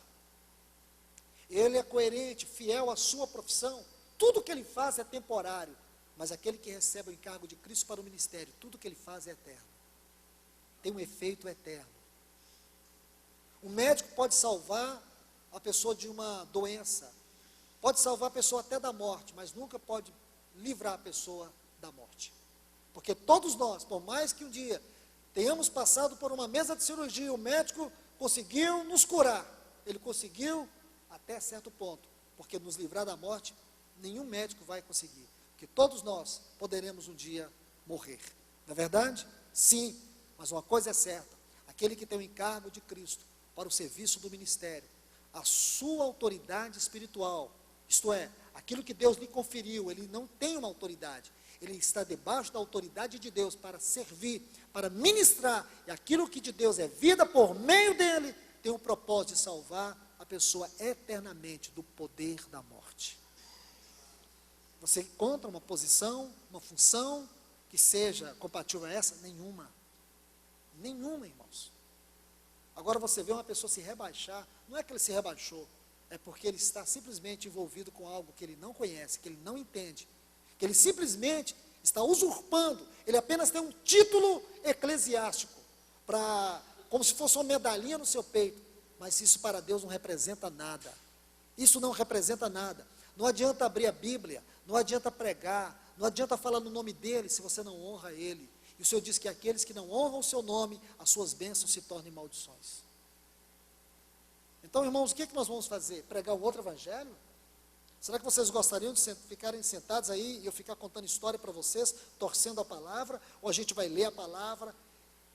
ele é coerente, fiel à sua profissão, tudo que ele faz é temporário, mas aquele que recebe o encargo de Cristo para o ministério, tudo que ele faz é eterno, tem um efeito eterno. O médico pode salvar a pessoa de uma doença, pode salvar a pessoa até da morte, mas nunca pode livrar a pessoa da morte. Porque todos nós, por mais que um dia tenhamos passado por uma mesa de cirurgia, o médico conseguiu nos curar, ele conseguiu até certo ponto, porque nos livrar da morte, nenhum médico vai conseguir, porque todos nós poderemos um dia morrer. Não é verdade? Sim, mas uma coisa é certa, aquele que tem o encargo de Cristo para o serviço do ministério, a sua autoridade espiritual, isto é, aquilo que Deus lhe conferiu, ele não tem uma autoridade, ele está debaixo da autoridade de Deus para servir, para ministrar, e aquilo que de Deus é vida por meio dele, tem o propósito de salvar a pessoa eternamente do poder da morte. Você encontra uma posição, uma função que seja compatível a essa? Nenhuma. Nenhuma, irmãos. Agora você vê uma pessoa se rebaixar, não é que ele se rebaixou, é porque ele está simplesmente envolvido com algo que ele não conhece, que ele não entende, que ele simplesmente está usurpando, ele apenas tem um título eclesiástico, como se fosse uma medalhinha no seu peito, mas isso para Deus não representa nada, isso não representa nada. Não adianta abrir a Bíblia, não adianta pregar, não adianta falar no nome dele se você não honra ele. E o Senhor diz que aqueles que não honram o seu nome, as suas bênçãos se tornem maldições. Então, irmãos, o que nós vamos fazer? Pregar um outro evangelho? Será que vocês gostariam de ficarem sentados aí e eu ficar contando história para vocês, torcendo a palavra? Ou a gente vai ler a palavra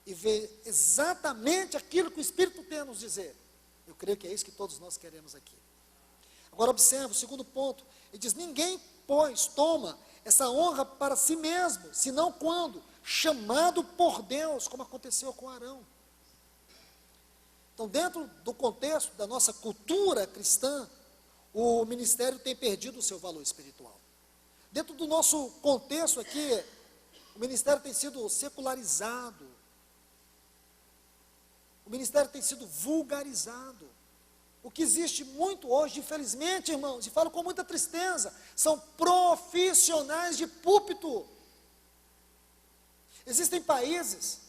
e ver exatamente aquilo que o Espírito tem a nos dizer? Eu creio que é isso que todos nós queremos aqui. Agora observa o segundo ponto, ele diz, ninguém, pois, toma essa honra para si mesmo, senão quando chamado por Deus, como aconteceu com Arão. Então, dentro do contexto da nossa cultura cristã, o ministério tem perdido o seu valor espiritual. Dentro do nosso contexto aqui, o ministério tem sido secularizado. O ministério tem sido vulgarizado. O que existe muito hoje, infelizmente, irmãos, e falo com muita tristeza, são profissionais de púlpito. Existem países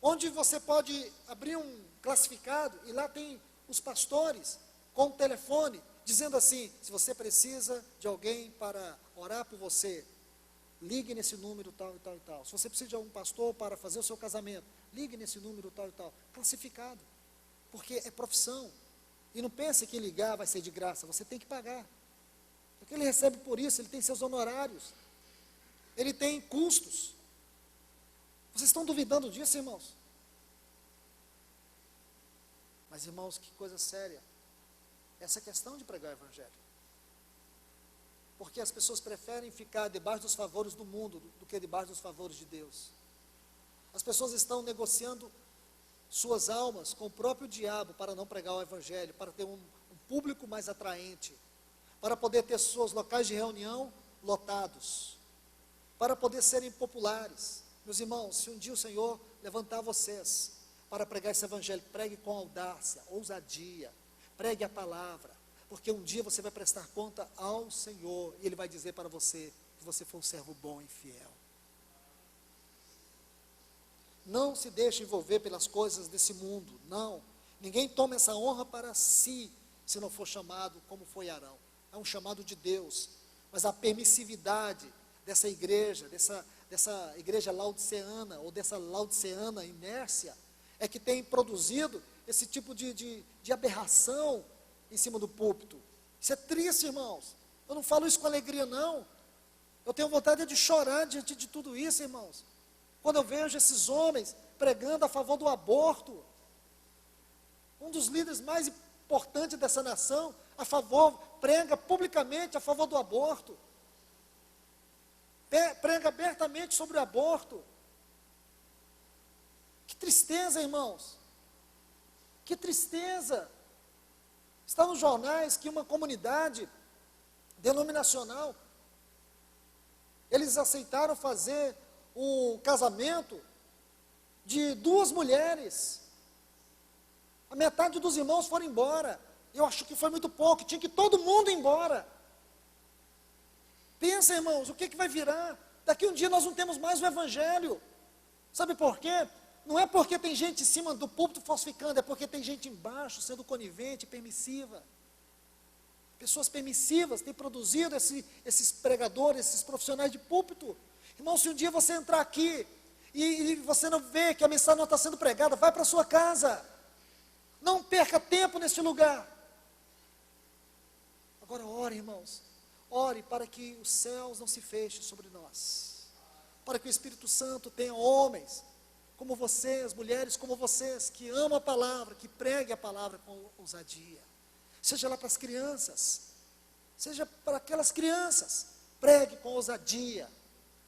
onde você pode abrir um classificado e lá tem os pastores com o telefone dizendo assim: se você precisa de alguém para orar por você, ligue nesse número tal e tal e tal. Se você precisa de algum pastor para fazer o seu casamento, ligue nesse número tal e tal. Classificado, porque é profissão. E não pense que ligar vai ser de graça, você tem que pagar. Porque ele recebe por isso, ele tem seus honorários, ele tem custos. Vocês estão duvidando disso, irmãos? Mas, irmãos, que coisa séria essa questão de pregar o evangelho. Porque as pessoas preferem ficar debaixo dos favores do mundo do que debaixo dos favores de Deus. As pessoas estão negociando suas almas com o próprio diabo para não pregar o evangelho, para ter um público mais atraente, para poder ter seus locais de reunião lotados, para poder serem populares. Meus irmãos, se um dia o Senhor levantar vocês para pregar esse evangelho, pregue com audácia, ousadia, pregue a palavra, porque um dia você vai prestar conta ao Senhor, e Ele vai dizer para você que você foi um servo bom e fiel. Não se deixe envolver pelas coisas desse mundo, não. Ninguém toma essa honra para si, se não for chamado como foi Arão. É um chamado de Deus, mas a permissividade dessa igreja laodiceana, ou dessa laodiceana inércia, é que tem produzido esse tipo de aberração em cima do púlpito. Isso é triste, irmãos. Eu não falo isso com alegria, não. Eu tenho vontade de chorar diante de tudo isso, irmãos. Quando eu vejo esses homens pregando a favor do aborto, um dos líderes mais importantes dessa nação, prega publicamente a favor do aborto, prega abertamente sobre o aborto. Que tristeza, irmãos, que tristeza. Está nos jornais que uma comunidade denominacional, eles aceitaram fazer um casamento de 2 mulheres. A metade dos irmãos foram embora. Eu acho que foi muito pouco, tinha que todo mundo ir embora. Pensa, irmãos, o que vai virar? Daqui um dia nós não temos mais o evangelho. Sabe por quê? Não é porque tem gente em cima do púlpito falsificando, é porque tem gente embaixo sendo conivente, permissiva. Pessoas permissivas têm produzido esses pregadores, esses profissionais de púlpito. Irmão, se um dia você entrar aqui e você não vê que a mensagem não está sendo pregada, vai para a sua casa. Não perca tempo nesse lugar. Agora ore, irmãos. Ore para que os céus não se fechem sobre nós. Para que o Espírito Santo tenha homens como vocês, mulheres como vocês, que amam a palavra, que preguem a palavra com ousadia. Seja lá para as crianças, seja para aquelas crianças, pregue com ousadia.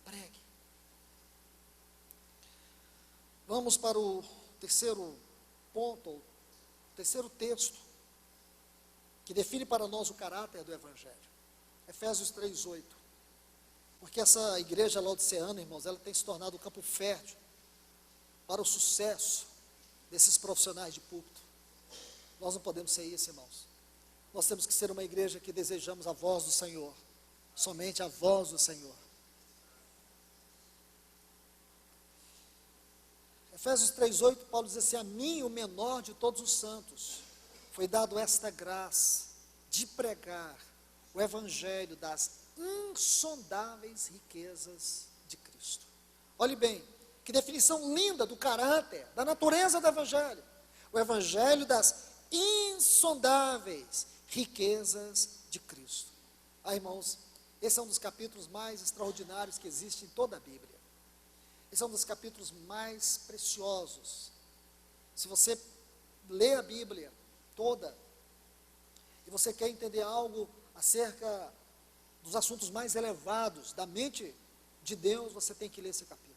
Pregue. Vamos para o terceiro ponto, o terceiro texto, que define para nós o caráter do evangelho. Efésios 3:8. Porque essa igreja laodiceana, irmãos, ela tem se tornado um campo fértil para o sucesso desses profissionais de púlpito. Nós não podemos ser isso, irmãos. Nós temos que ser uma igreja que desejamos a voz do Senhor, somente a voz do Senhor. Efésios 3:8, Paulo diz assim: a mim, o menor de todos os santos, foi dado esta graça de pregar o evangelho das insondáveis riquezas de Cristo. Olhe bem, que definição linda do caráter, da natureza do evangelho. O evangelho das insondáveis riquezas de Cristo. Irmãos, esse é um dos capítulos mais extraordinários que existe em toda a Bíblia. Esse é um dos capítulos mais preciosos. Se você lê a Bíblia toda, e você quer entender algo acerca dos assuntos mais elevados da mente de Deus, você tem que ler esse capítulo.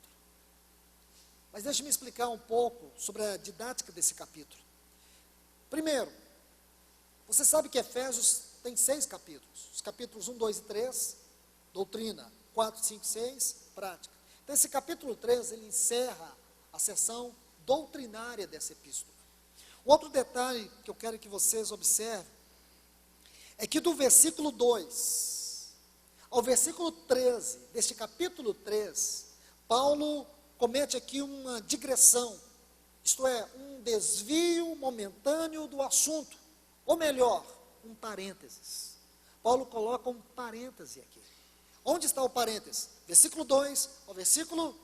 Mas deixe-me explicar um pouco sobre a didática desse capítulo. Primeiro, você sabe que Efésios tem 6 capítulos. Os capítulos 1, 2 e 3, doutrina. 4, 5, 6, prática. Então esse capítulo 3, ele encerra a seção doutrinária dessa epístola. O outro detalhe que eu quero que vocês observem, é que do versículo 2 ao versículo 13, deste capítulo 3, Paulo comete aqui uma digressão, isto é, um desvio momentâneo do assunto, ou melhor, um parênteses. Paulo coloca um parêntese aqui. Onde está o parêntese? Versículo 2 ao versículo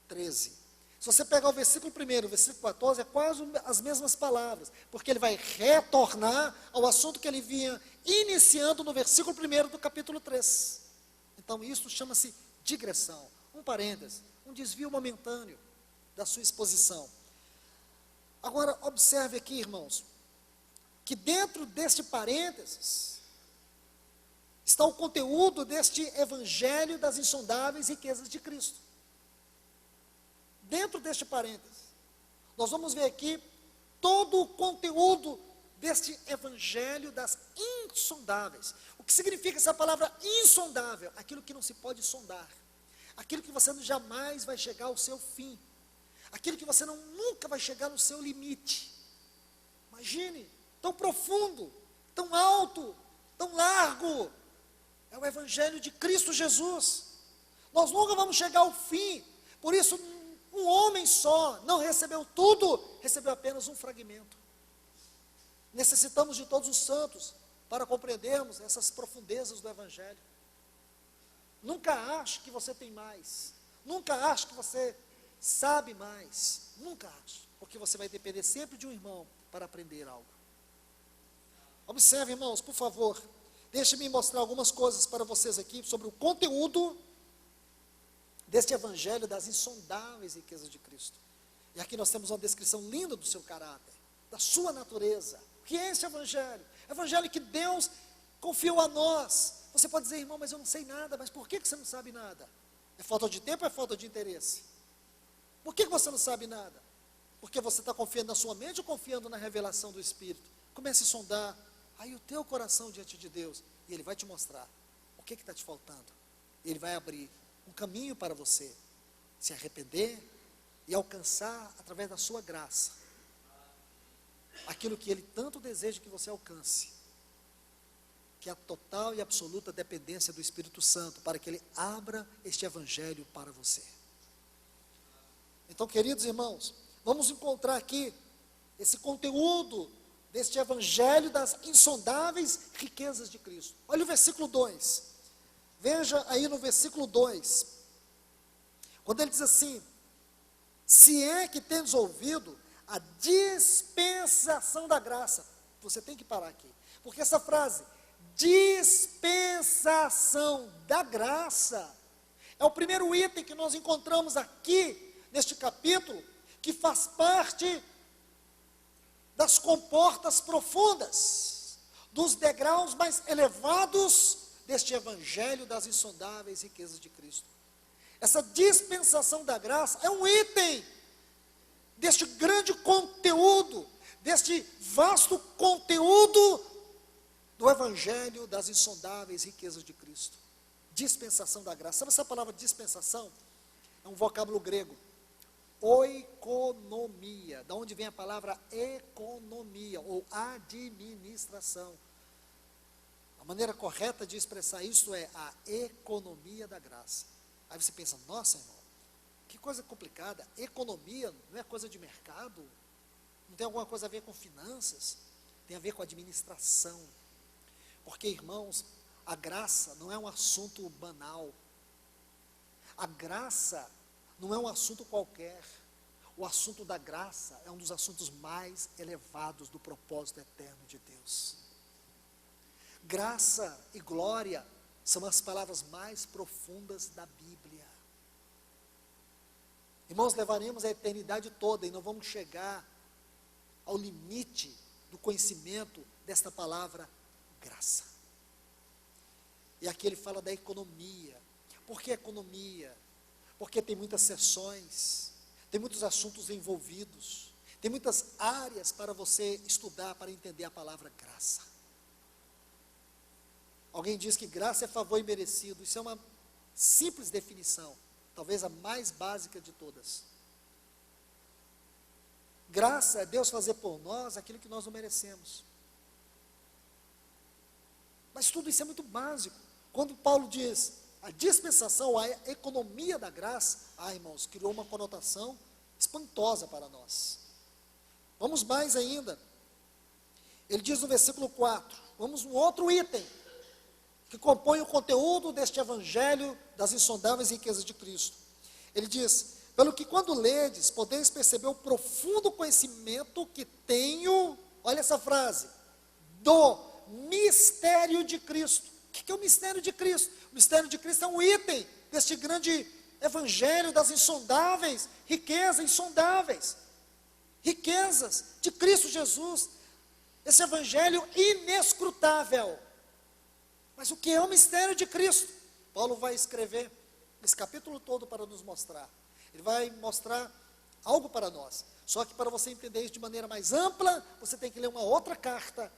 13. Se você pegar o versículo 1, o versículo 14, é quase as mesmas palavras, porque ele vai retornar ao assunto que ele vinha iniciando no versículo 1 do capítulo 3. Então isso chama-se digressão, um parêntese, um desvio momentâneo da sua exposição. Agora, observe aqui, irmãos, que dentro deste parênteses está o conteúdo deste evangelho das insondáveis riquezas de Cristo. Dentro deste parênteses, nós vamos ver aqui todo o conteúdo deste evangelho das insondáveis. O que significa essa palavra insondável? Aquilo que não se pode sondar, aquilo que você jamais vai chegar ao seu fim, aquilo que você nunca vai chegar no seu limite. Imagine, tão profundo, tão alto, tão largo, é o evangelho de Cristo Jesus. Nós nunca vamos chegar ao fim, por isso um homem só não recebeu tudo, recebeu apenas um fragmento. Necessitamos de todos os santos para compreendermos essas profundezas do evangelho. Nunca ache que você tem mais, nunca ache que você sabe mais, nunca ache, porque você vai depender sempre de um irmão para aprender algo. Observe, irmãos, por favor, deixe-me mostrar algumas coisas para vocês aqui sobre o conteúdo deste evangelho das insondáveis riquezas de Cristo. E aqui nós temos uma descrição linda do seu caráter, da sua natureza. O que é esse evangelho? Evangelho que Deus confiou a nós. Você pode dizer, irmão, mas eu não sei nada. Mas por que você não sabe nada? É falta de tempo ou é falta de interesse? Por que você não sabe nada? Porque você está confiando na sua mente ou confiando na revelação do Espírito? Comece a sondar aí o teu coração diante de Deus, e Ele vai te mostrar o que está te faltando. Ele vai abrir um caminho para você se arrepender e alcançar, através da sua graça, aquilo que Ele tanto deseja que você alcance, que é a total e absoluta dependência do Espírito Santo, para que Ele abra este evangelho para você. Então, queridos irmãos, vamos encontrar aqui esse conteúdo deste evangelho das insondáveis riquezas de Cristo. Olha o versículo 2. Veja aí no versículo 2, quando ele diz assim: se é que tendes ouvido a dispensação da graça. Você tem que parar aqui, porque essa frase, dispensação da graça, é o primeiro item que nós encontramos aqui, neste capítulo, que faz parte das comportas profundas, dos degraus mais elevados deste evangelho das insondáveis riquezas de Cristo. Essa dispensação da graça é um item deste grande conteúdo, deste vasto conteúdo do evangelho das insondáveis riquezas de Cristo. Dispensação da graça. Sabe essa palavra dispensação? É um vocábulo grego. Oikonomia, da onde vem a palavra economia ou administração. A maneira correta de expressar isso é a economia da graça. Aí você pensa, nossa, irmão, que coisa complicada. Economia não é coisa de mercado? Não tem alguma coisa a ver com finanças? Tem a ver com administração. Porque, irmãos, a graça não é um assunto banal. A graça não é um assunto qualquer. O assunto da graça é um dos assuntos mais elevados do propósito eterno de Deus. Graça e glória são as palavras mais profundas da Bíblia. Irmãos, levaremos a eternidade toda e não vamos chegar ao limite do conhecimento desta palavra graça. E aqui ele fala da economia. Por que economia? Porque tem muitas seções, tem muitos assuntos envolvidos, Tem muitas áreas para você estudar, para entender a palavra graça. Alguém diz que graça é favor imerecido. Isso é uma simples definição, talvez a mais básica de todas. Graça é Deus fazer por nós aquilo que nós não merecemos. Mas tudo isso é muito básico. Quando Paulo diz a dispensação, a economia da graça, irmãos, criou uma conotação espantosa para nós. Vamos mais ainda. Ele diz no versículo 4, vamos um outro item, que compõe o conteúdo deste evangelho das insondáveis riquezas de Cristo. Ele diz, pelo que quando ledes, podeis perceber o profundo conhecimento que tenho, olha essa frase, do mistério de Cristo. O que é o mistério de Cristo? O mistério de Cristo é um item deste grande evangelho das insondáveis riquezas, insondáveis riquezas de Cristo Jesus, esse evangelho inescrutável. Mas o que é o mistério de Cristo? Paulo vai escrever esse capítulo todo para nos mostrar. Ele vai mostrar algo para nós. Só que para você entender isso de maneira mais ampla, você tem que ler uma outra carta.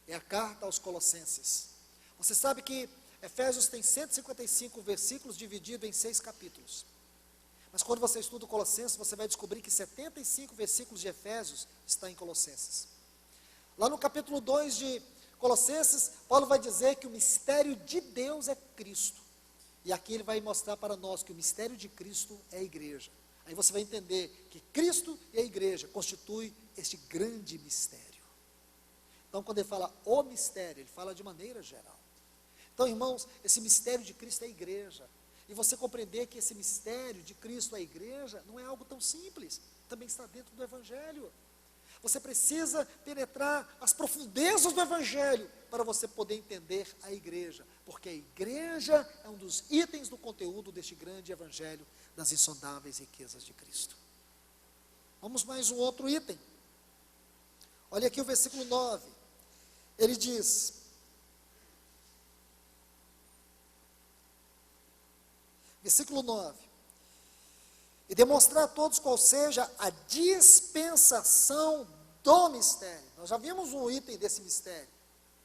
É a carta aos Colossenses. Você sabe que Efésios tem 155 versículos divididos em 6 capítulos. Mas quando você estuda o Colossenses, você vai descobrir que 75 versículos de Efésios estão em Colossenses. Lá no capítulo 2 de Colossenses, Paulo vai dizer que o mistério de Deus é Cristo. E aqui ele vai mostrar para nós que o mistério de Cristo é a igreja. Aí você vai entender que Cristo e a igreja constituem este grande mistério. Então, quando ele fala o mistério, ele fala de maneira geral. Então, irmãos, esse mistério de Cristo é a igreja. E você compreender que esse mistério de Cristo é a igreja não é algo tão simples. Também está dentro do Evangelho. Você precisa penetrar as profundezas do Evangelho para você poder entender a igreja, porque a igreja é um dos itens do conteúdo deste grande Evangelho das insondáveis riquezas de Cristo. Vamos mais um outro item. Olha aqui o versículo 9. Ele diz, versículo 9, e demonstrar a todos qual seja a dispensação do mistério. Nós já vimos um item desse mistério.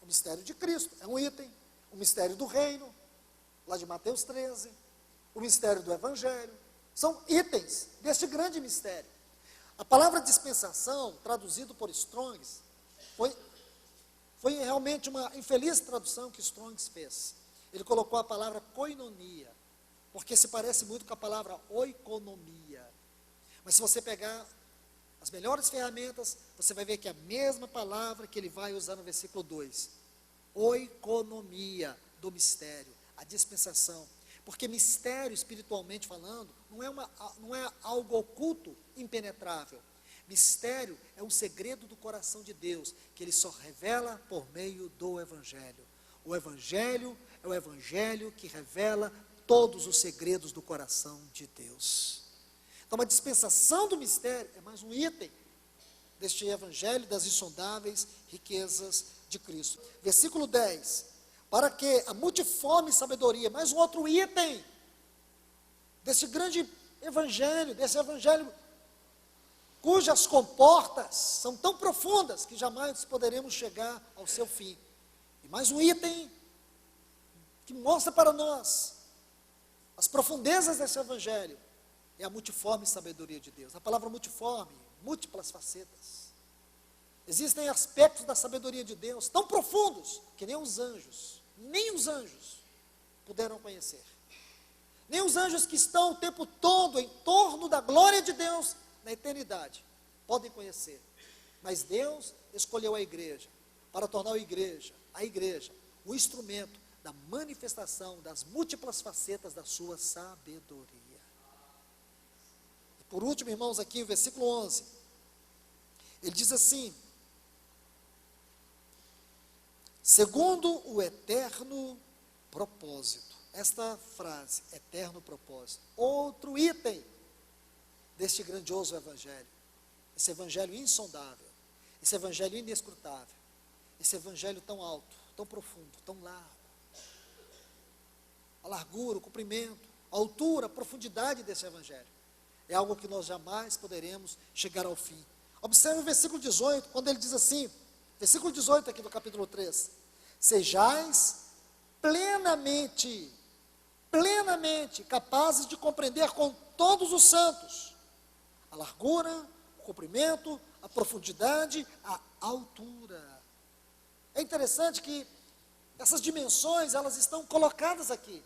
O mistério de Cristo é um item. O mistério do reino, lá de Mateus 13. O mistério do Evangelho. São itens deste grande mistério. A palavra dispensação, traduzido por Strongs, foi realmente uma infeliz tradução que Strongs fez. Ele colocou a palavra koinonia, porque se parece muito com a palavra oikonomia. Mas se você pegar as melhores ferramentas, você vai ver que é a mesma palavra que ele vai usar no versículo 2. Oikonomia do mistério, a dispensação. Porque mistério, espiritualmente falando, não é algo oculto, impenetrável. Mistério é um segredo do coração de Deus, que ele só revela por meio do Evangelho. O Evangelho é o Evangelho que revela todos os segredos do coração de Deus. Então, a dispensação do mistério é mais um item deste Evangelho das insondáveis riquezas de Cristo. Versículo 10. Para que a multiforme sabedoria, mais um outro item desse grande Evangelho, desse Evangelho cujas comportas são tão profundas que jamais poderemos chegar ao seu fim. E mais um item que mostra para nós as profundezas desse Evangelho é a multiforme sabedoria de Deus. A palavra multiforme, múltiplas facetas. Existem aspectos da sabedoria de Deus tão profundos que nem os anjos puderam conhecer. Nem os anjos que estão o tempo todo em torno da glória de Deus na eternidade podem conhecer. Mas Deus escolheu a igreja para tornar a igreja, o instrumento da manifestação das múltiplas facetas da sua sabedoria. E por último, irmãos, aqui o versículo 11, ele diz assim, segundo o eterno propósito. Esta frase, eterno propósito, outro item deste grandioso Evangelho, esse Evangelho insondável, esse Evangelho inescrutável, esse Evangelho tão alto, tão profundo, tão largo, a largura, o comprimento, a altura, a profundidade desse Evangelho, é algo que nós jamais poderemos chegar ao fim. Observe o versículo 18, quando ele diz assim, versículo 18 aqui do capítulo 3, sejais plenamente capazes de compreender com todos os santos a largura, o comprimento, a profundidade, a altura. É interessante que essas dimensões, elas estão colocadas aqui.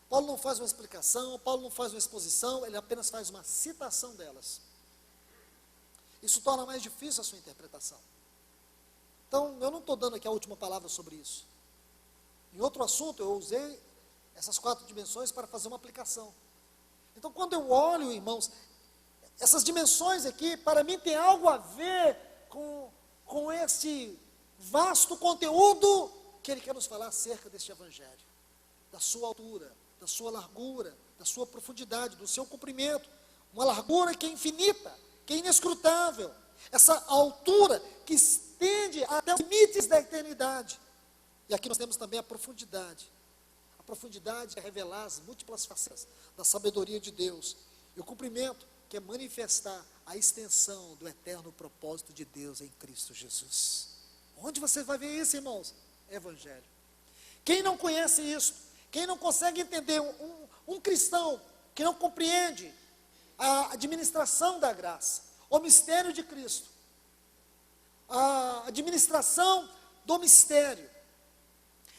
Paulo não faz uma explicação, Paulo não faz uma exposição, ele apenas faz uma citação delas. Isso torna mais difícil a sua interpretação. Então, eu não estou dando aqui a última palavra sobre isso. Em outro assunto, eu usei essas 4 dimensões para fazer uma aplicação. Então, quando eu olho, irmãos, essas dimensões aqui, para mim, tem algo a ver com esse vasto conteúdo que ele quer nos falar acerca deste evangelho. Da sua altura, da sua largura, da sua profundidade, do seu comprimento. Uma largura que é infinita, que é inescrutável. Essa altura que estende até os limites da eternidade. E aqui nós temos também a profundidade. A profundidade é revelar as múltiplas facetas da sabedoria de Deus. E o comprimento, que é manifestar a extensão do eterno propósito de Deus em Cristo Jesus. Onde você vai ver isso, irmãos? Evangelho. Quem não conhece isso, quem não consegue entender, um cristão que não compreende a administração da graça, o mistério de Cristo, a administração do mistério,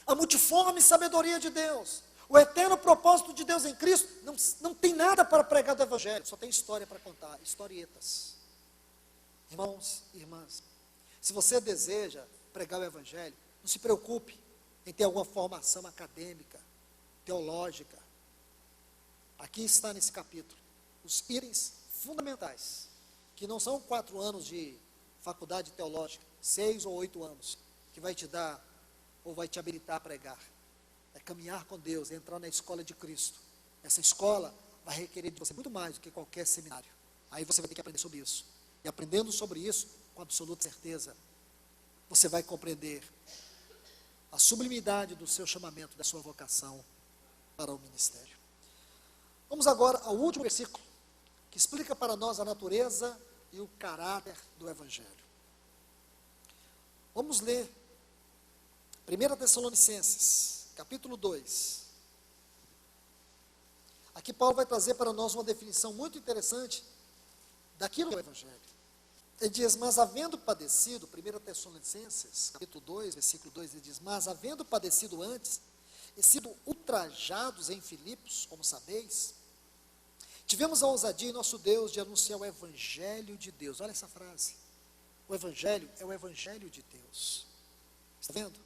a multiforme sabedoria de Deus, o eterno propósito de Deus em Cristo, não tem nada para pregar do Evangelho, só tem história para contar, historietas. Irmãos e irmãs, se você deseja pregar o Evangelho, não se preocupe em ter alguma formação acadêmica, teológica. Aqui está nesse capítulo, os itens fundamentais, que não são 4 anos de faculdade teológica, 6 ou 8 anos, que vai te dar, ou vai te habilitar a pregar. É caminhar com Deus, é entrar na escola de Cristo. Essa escola vai requerer de você muito mais do que qualquer seminário. Aí você vai ter que aprender sobre isso. E aprendendo sobre isso, com absoluta certeza, você vai compreender a sublimidade do seu chamamento, da sua vocação para o ministério. Vamos agora ao último versículo, que explica para nós a natureza e o caráter do Evangelho. Vamos ler 1 Tessalonicenses, capítulo 2. Aqui Paulo vai trazer para nós uma definição muito interessante daquilo que é o Evangelho. Ele diz, mas havendo padecido, 1 Tessalonicenses, capítulo 2, versículo 2, ele diz, mas havendo padecido antes, e sido ultrajados em Filipos, como sabeis, tivemos a ousadia em nosso Deus de anunciar o Evangelho de Deus. Olha essa frase. O Evangelho é o Evangelho de Deus. Está vendo?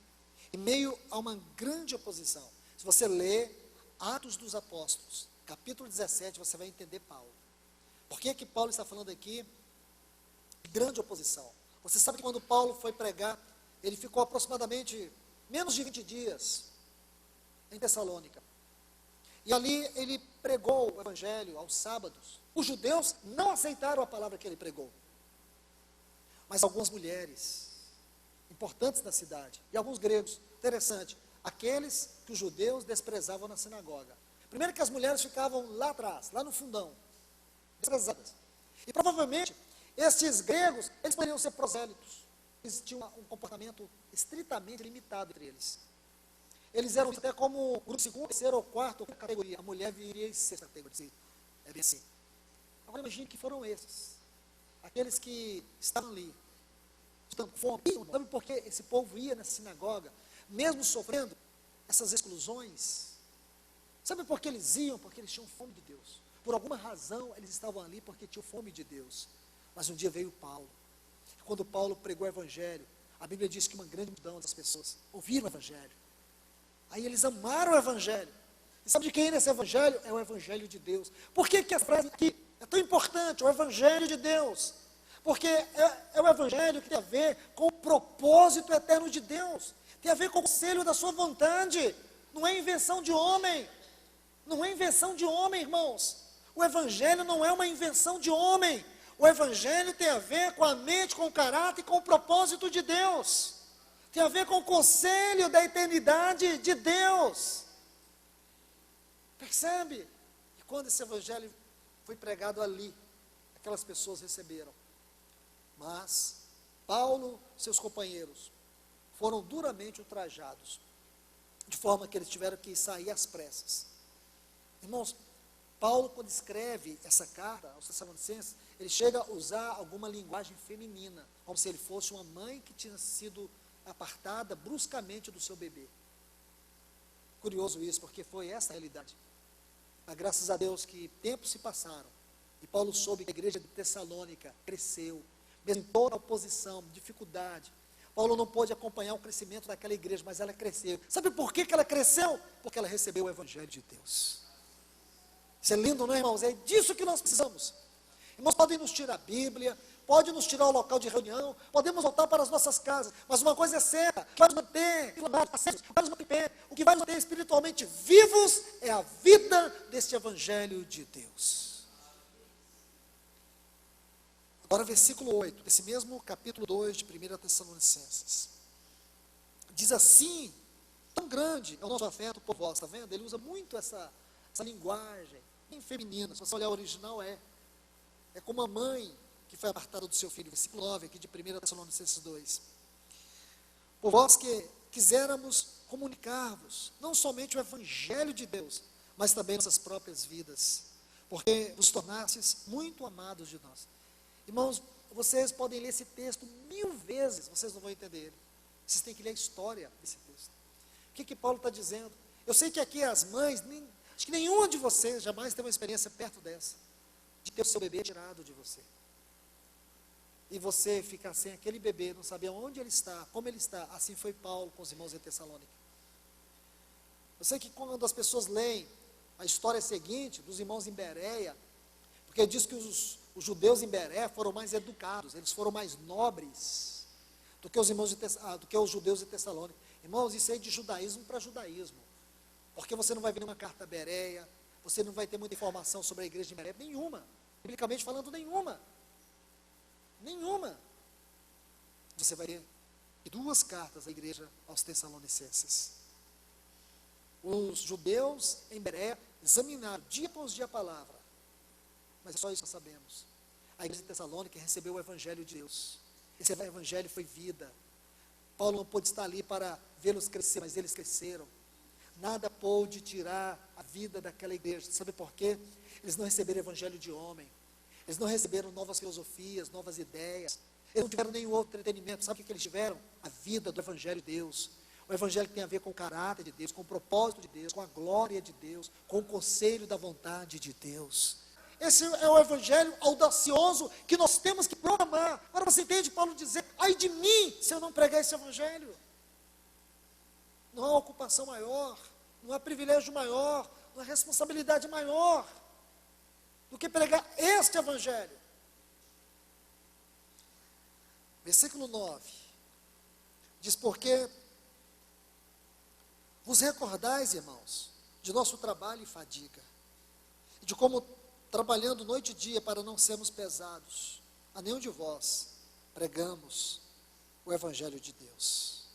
Em meio a uma grande oposição. Se você lê Atos dos Apóstolos, capítulo 17, você vai entender Paulo. Por que que Paulo está falando aqui de grande oposição? Você sabe que quando Paulo foi pregar, ele ficou aproximadamente menos de 20 dias em Tessalônica. E ali ele pregou o Evangelho aos sábados. Os judeus não aceitaram a palavra que ele pregou. Mas algumas mulheres importantes da cidade, e alguns gregos, interessante, aqueles que os judeus desprezavam na sinagoga. Primeiro que as mulheres ficavam lá atrás, lá no fundão, desprezadas. E provavelmente, estes gregos, eles poderiam ser prosélitos. Eles tinham um comportamento estritamente limitado entre eles. Eles eram até como grupo segunda, terceira ou quarta categoria. A mulher viria em sexta categoria. É bem assim. Agora imagine que foram esses. Aqueles que estavam ali. Estando com fome. Sabe por que esse povo ia nessa sinagoga? Mesmo sofrendo essas exclusões. Sabe por que eles iam? Porque eles tinham fome de Deus. Por alguma razão eles estavam ali porque tinham fome de Deus. Mas um dia veio Paulo. Quando Paulo pregou o Evangelho, a Bíblia diz que uma grande multidão das pessoas ouviram o Evangelho. Aí eles amaram o Evangelho. E sabe de quem é esse Evangelho? É o Evangelho de Deus. Por que que a frase aqui é tão importante? O Evangelho de Deus. Porque é o Evangelho que tem a ver com o propósito eterno de Deus. Tem a ver com o conselho da sua vontade. Não é invenção de homem. Não é invenção de homem, irmãos. O Evangelho não é uma invenção de homem. O Evangelho tem a ver com a mente, com o caráter e com o propósito de Deus. Tem a ver com o conselho da eternidade de Deus. Percebe? E quando esse Evangelho foi pregado ali, aquelas pessoas receberam Mas Paulo e seus companheiros foram duramente ultrajados, de forma que eles tiveram que sair às pressas. Irmãos, Paulo, quando escreve essa carta aos Tessalonicenses, ele chega a usar alguma linguagem feminina, como se ele fosse uma mãe que tinha sido apartada bruscamente do seu bebê. Curioso isso, porque foi essa a realidade. Mas graças a Deus que tempos se passaram, e Paulo soube que a igreja de Tessalônica cresceu, mesmo em toda a oposição, dificuldade. Paulo não pôde acompanhar o crescimento daquela igreja, mas ela cresceu. Sabe por que ela cresceu? Porque ela recebeu o Evangelho de Deus. Isso é lindo, não é, irmãos? É disso que nós precisamos. Irmãos, podem nos tirar a Bíblia, podem nos tirar o local de reunião, podemos voltar para as nossas casas, mas uma coisa é certa, o que vai nos manter, o que vai nos manter espiritualmente vivos é a vida deste Evangelho de Deus. Agora, versículo 8, desse mesmo capítulo 2 de 1 Tessalonicenses. Diz assim: tão grande é o nosso afeto por vós, está vendo? Ele usa muito essa linguagem, bem feminina. Se você olhar o original, é como a mãe que foi apartada do seu filho. Versículo 9 aqui de 1 Tessalonicenses 2. Por vós que quiséramos comunicar-vos, não somente o Evangelho de Deus, mas também nossas próprias vidas, porque vos tornastes muito amados de nós. Irmãos, vocês podem ler esse texto 1000 vezes, vocês não vão entender ele. Vocês têm que ler a história desse texto. O que Paulo está dizendo? Eu sei que aqui as mães, acho que nenhuma de vocês jamais teve uma experiência perto dessa, de ter o seu bebê tirado de você. E você ficar sem aquele bebê, não saber onde ele está, como ele está. Assim foi Paulo com os irmãos em Tessalônica. Eu sei que quando as pessoas leem a história seguinte dos irmãos em Bereia, porque diz que os judeus em Beré foram mais educados, eles foram mais nobres do que os judeus de Tessalônica. Irmãos, isso é de judaísmo para judaísmo, porque você não vai ver nenhuma carta Bereia, você não vai ter muita informação sobre a igreja de Bereia, nenhuma, biblicamente falando, nenhuma. Você vai ter 2 cartas da igreja aos Tessalonicenses. Os judeus em Bereia examinaram dia após dia a palavra, mas é só isso que nós sabemos. A igreja de Tessalônica recebeu o Evangelho de Deus. Esse Evangelho foi vida. Paulo não pôde estar ali para vê-los crescer, mas eles cresceram. Nada pôde tirar a vida daquela igreja. Sabe por quê? Eles não receberam o Evangelho de homem. Eles não receberam novas filosofias, novas ideias. Eles não tiveram nenhum outro entretenimento. Sabe o que eles tiveram? A vida do Evangelho de Deus. O Evangelho que tem a ver com o caráter de Deus, com o propósito de Deus, com a glória de Deus, com o conselho da vontade de Deus. Esse é o Evangelho audacioso que nós temos que proclamar. Agora você entende Paulo dizer: ai de mim se eu não pregar esse Evangelho. Não há ocupação maior, não há privilégio maior, não há responsabilidade maior do que pregar este Evangelho. Versículo 9 diz: porque vos recordais, irmãos, de nosso trabalho e fadiga, e de como trabalhando noite e dia para não sermos pesados, a nenhum de vós pregamos o Evangelho de Deus.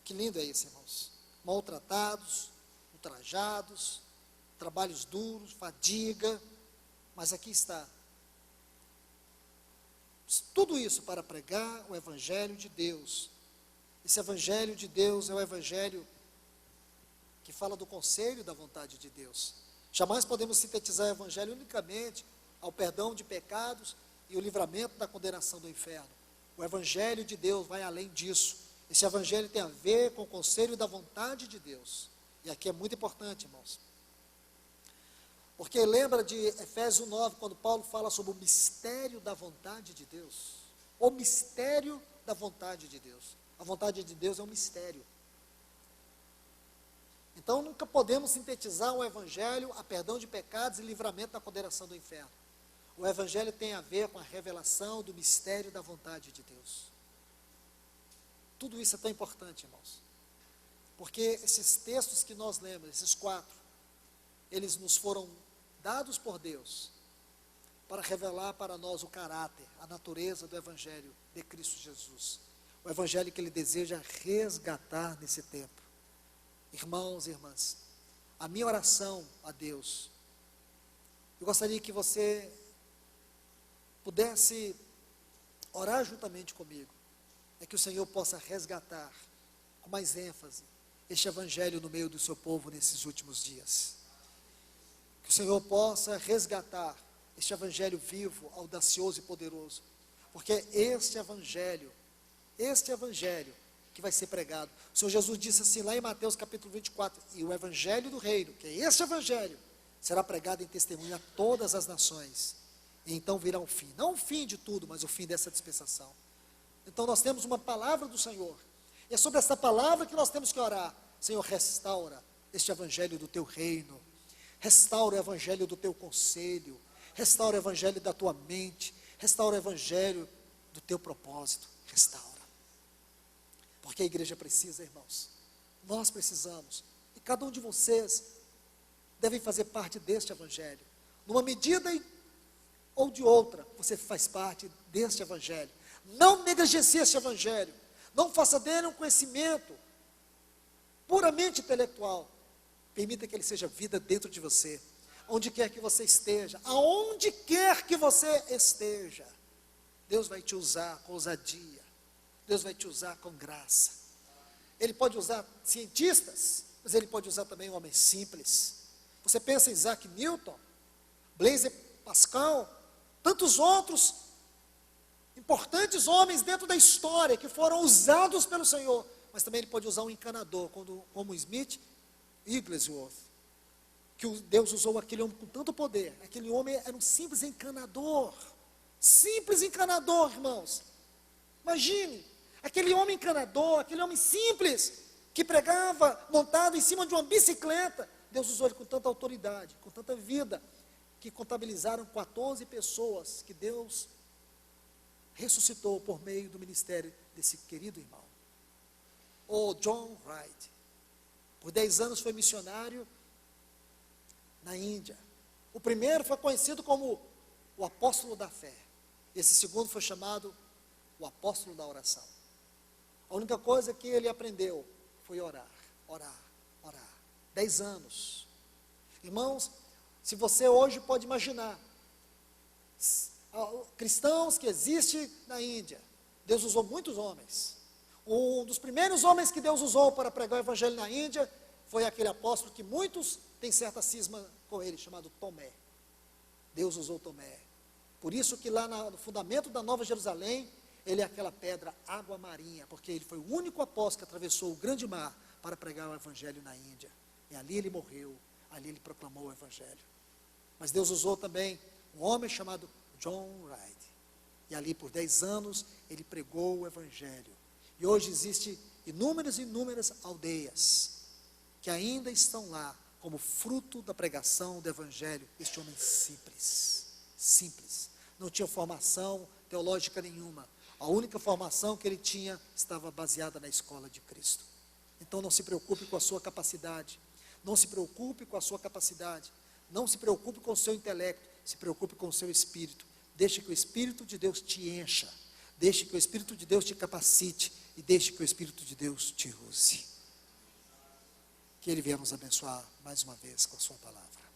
Que lindo é isso, irmãos. Maltratados, ultrajados, trabalhos duros, fadiga, mas aqui está. Tudo isso para pregar o Evangelho de Deus. Esse Evangelho de Deus é o Evangelho que fala do conselho da vontade de Deus. Jamais podemos sintetizar o Evangelho unicamente ao perdão de pecados e o livramento da condenação do inferno. O Evangelho de Deus vai além disso. Esse Evangelho tem a ver com o conselho da vontade de Deus. E aqui é muito importante, irmãos. Porque lembra de Efésios 9, quando Paulo fala sobre o mistério da vontade de Deus? O mistério da vontade de Deus. A vontade de Deus é um mistério. Então nunca podemos sintetizar o Evangelho a perdão de pecados e livramento da condenação do inferno. O Evangelho tem a ver com a revelação do mistério da vontade de Deus. Tudo isso é tão importante, irmãos. Porque esses textos que nós lemos, esses 4, eles nos foram dados por Deus para revelar para nós o caráter, a natureza do Evangelho de Cristo Jesus. O Evangelho que Ele deseja resgatar nesse tempo. Irmãos e irmãs, a minha oração a Deus, eu gostaria que você pudesse orar juntamente comigo, é que o Senhor possa resgatar com mais ênfase este evangelho no meio do seu povo nesses últimos dias. Que o Senhor possa resgatar este evangelho vivo, audacioso e poderoso, porque é este evangelho que vai ser pregado. O Senhor Jesus disse assim lá em Mateus capítulo 24, e o evangelho do reino, que é este evangelho, será pregado em testemunho a todas as nações, e então virá o fim, não o fim de tudo, mas o fim dessa dispensação. Então nós temos uma palavra do Senhor, e é sobre essa palavra que nós temos que orar. Senhor, restaura este evangelho do teu reino, restaura o evangelho do teu conselho, restaura o evangelho da tua mente, restaura o evangelho do teu propósito, restaura. Porque a igreja precisa, irmãos, nós precisamos, e cada um de vocês devem fazer parte deste evangelho, numa medida ou de outra, você faz parte deste evangelho. Não negligencie este evangelho, não faça dele um conhecimento puramente intelectual, permita que ele seja vida dentro de você, onde quer que você esteja, aonde quer que você esteja, Deus vai te usar com ousadia, Deus vai te usar com graça. Ele pode usar cientistas, mas Ele pode usar também homens simples. Você pensa em Isaac Newton, Blaise Pascal, tantos outros importantes homens dentro da história que foram usados pelo Senhor, mas também Ele pode usar um encanador, como Smith Wigglesworth, que Deus usou aquele homem com tanto poder. Aquele homem era um simples encanador, irmãos. Imagine, aquele homem encanador, aquele homem simples, que pregava montado em cima de uma bicicleta, Deus usou ele com tanta autoridade, com tanta vida, que contabilizaram 14 pessoas que Deus ressuscitou por meio do ministério desse querido irmão. O John Wright, por 10 anos foi missionário na Índia. O primeiro foi conhecido como o apóstolo da fé. Esse segundo foi chamado o apóstolo da oração. A única coisa que ele aprendeu foi orar, orar, orar. 10 anos. Irmãos, se você hoje pode imaginar, cristãos que existem na Índia, Deus usou muitos homens. Um dos primeiros homens que Deus usou para pregar o evangelho na Índia foi aquele apóstolo que muitos têm certa cisma com ele, chamado Tomé. Deus usou Tomé. Por isso que lá no fundamento da Nova Jerusalém, ele é aquela pedra água marinha, porque ele foi o único apóstolo que atravessou o grande mar para pregar o evangelho na Índia. E ali ele morreu, ali ele proclamou o evangelho. Mas Deus usou também um homem chamado John Wright. E ali por 10 anos ele pregou o evangelho. E hoje existem inúmeras aldeias que ainda estão lá como fruto da pregação do evangelho. Este homem simples, não tinha formação teológica nenhuma. A única formação que ele tinha estava baseada na escola de Cristo. Então não se preocupe com a sua capacidade, não se preocupe com a sua capacidade, não se preocupe com o seu intelecto, se preocupe com o seu espírito. Deixe que o Espírito de Deus te encha, deixe que o Espírito de Deus te capacite e deixe que o Espírito de Deus te use. Que Ele venha nos abençoar mais uma vez com a sua palavra.